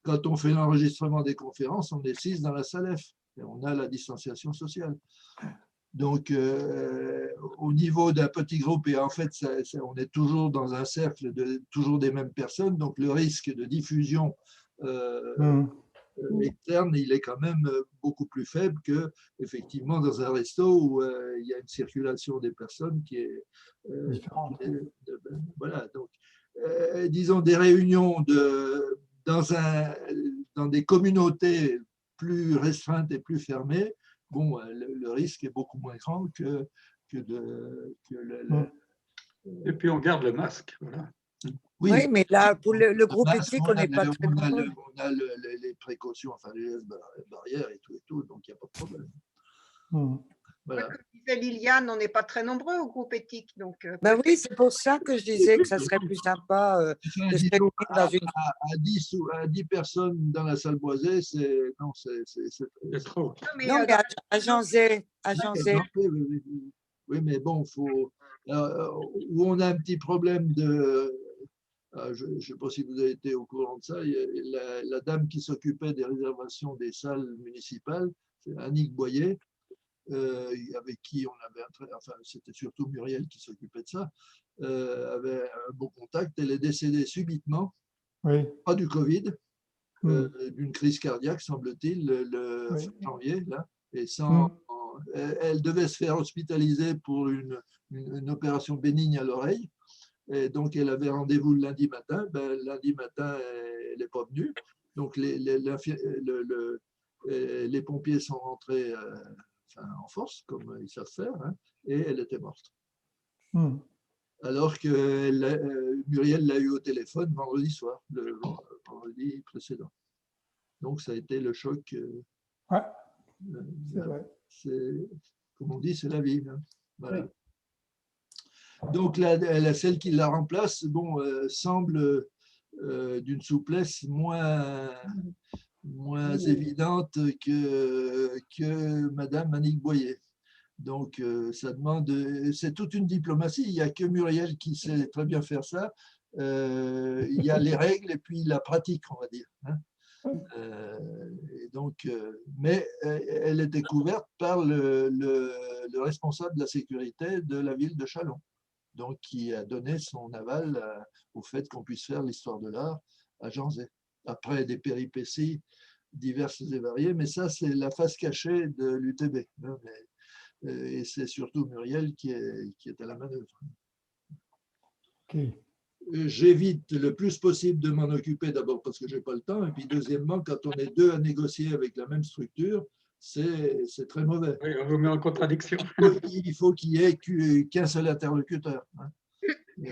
quand on fait l'enregistrement des conférences, on est 6 dans la salle F et on a la distanciation sociale. Donc, au niveau d'un petit groupe, et en fait, on est toujours dans un cercle toujours des mêmes personnes, donc le risque de diffusion externe, il est quand même beaucoup plus faible que, effectivement, dans un resto où il y a une circulation des personnes qui est différente. Voilà, donc, disons des réunions dans des communautés plus restreintes et plus fermées. Bon, le risque est beaucoup moins grand que Et puis on garde le masque, voilà. Oui, mais là, pour le groupe éthique, on n'est pas très nombreux. On a les précautions, enfin les barrières et tout, donc il n'y a pas de problème. Voilà. Comme disait Liliane, on n'est pas très nombreux au groupe éthique. Donc, oui, c'est pour ça que je disais que ça serait plus sympa de se réunir dans une... à 10 personnes dans la salle boisée, c'est trop. Non, mais à Janzay. Oui, mais bon, où on a un petit problème de... je ne sais pas si vous avez été au courant de ça, la dame qui s'occupait des réservations des salles municipales, c'est Annick Boyer, avec qui on avait c'était surtout Muriel qui s'occupait de ça, avait un bon contact. Elle est décédée subitement, pas du Covid, d'une crise cardiaque, semble-t-il, le janvier, là, et elle devait se faire hospitaliser pour une opération bénigne à l'oreille. Et donc, elle avait rendez-vous le lundi matin. Lundi matin, elle n'est pas venue. Donc, les pompiers sont rentrés en force, comme ils savent faire, hein, et elle était morte. Alors que Muriel l'a eu au téléphone vendredi soir, le vendredi précédent. Donc, ça a été le choc. C'est vrai. Comme on dit, c'est la vie. Hein. Voilà. Donc, celle qui la remplace semble d'une souplesse moins évidente que Madame Annick Boyer. Donc, ça demande, c'est toute une diplomatie. Il n'y a que Muriel qui sait très bien faire ça. il y a les règles et puis la pratique, on va dire. Hein. Et donc, mais elle était couverte par le responsable de la sécurité de la ville de Châlons, donc qui a donné son aval au fait qu'on puisse faire l'histoire de l'art à Janzé. Après des péripéties diverses et variées, mais ça, c'est la face cachée de l'UTB. Hein, et c'est surtout Muriel qui est à la manœuvre. Okay. J'évite le plus possible de m'en occuper, d'abord parce que je n'ai pas le temps, et puis deuxièmement, quand on est deux à négocier avec la même structure, c'est très mauvais. Oui, on vous met en contradiction. Il faut qu'il n'y ait qu'un seul interlocuteur. Hein.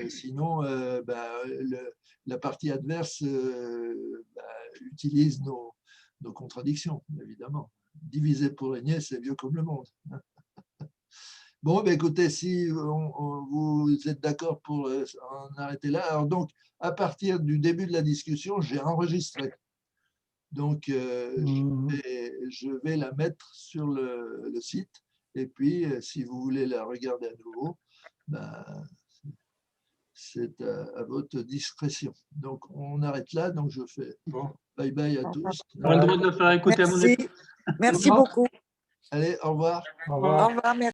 Sinon, la partie adverse utilise nos contradictions, évidemment. Diviser pour régner, c'est vieux comme le monde. Bon, ben écoutez, si vous êtes d'accord pour en arrêter là, alors donc, à partir du début de la discussion, j'ai enregistré. Donc, je vais la mettre sur le site. Et puis, si vous voulez la regarder à nouveau, ben, c'est à votre discrétion. Donc, on arrête là. Donc, je fais bye bye à tous. On a le droit de le faire écouter à mon épouse. Merci beaucoup. Allez, au revoir. Au revoir. Au revoir, merci.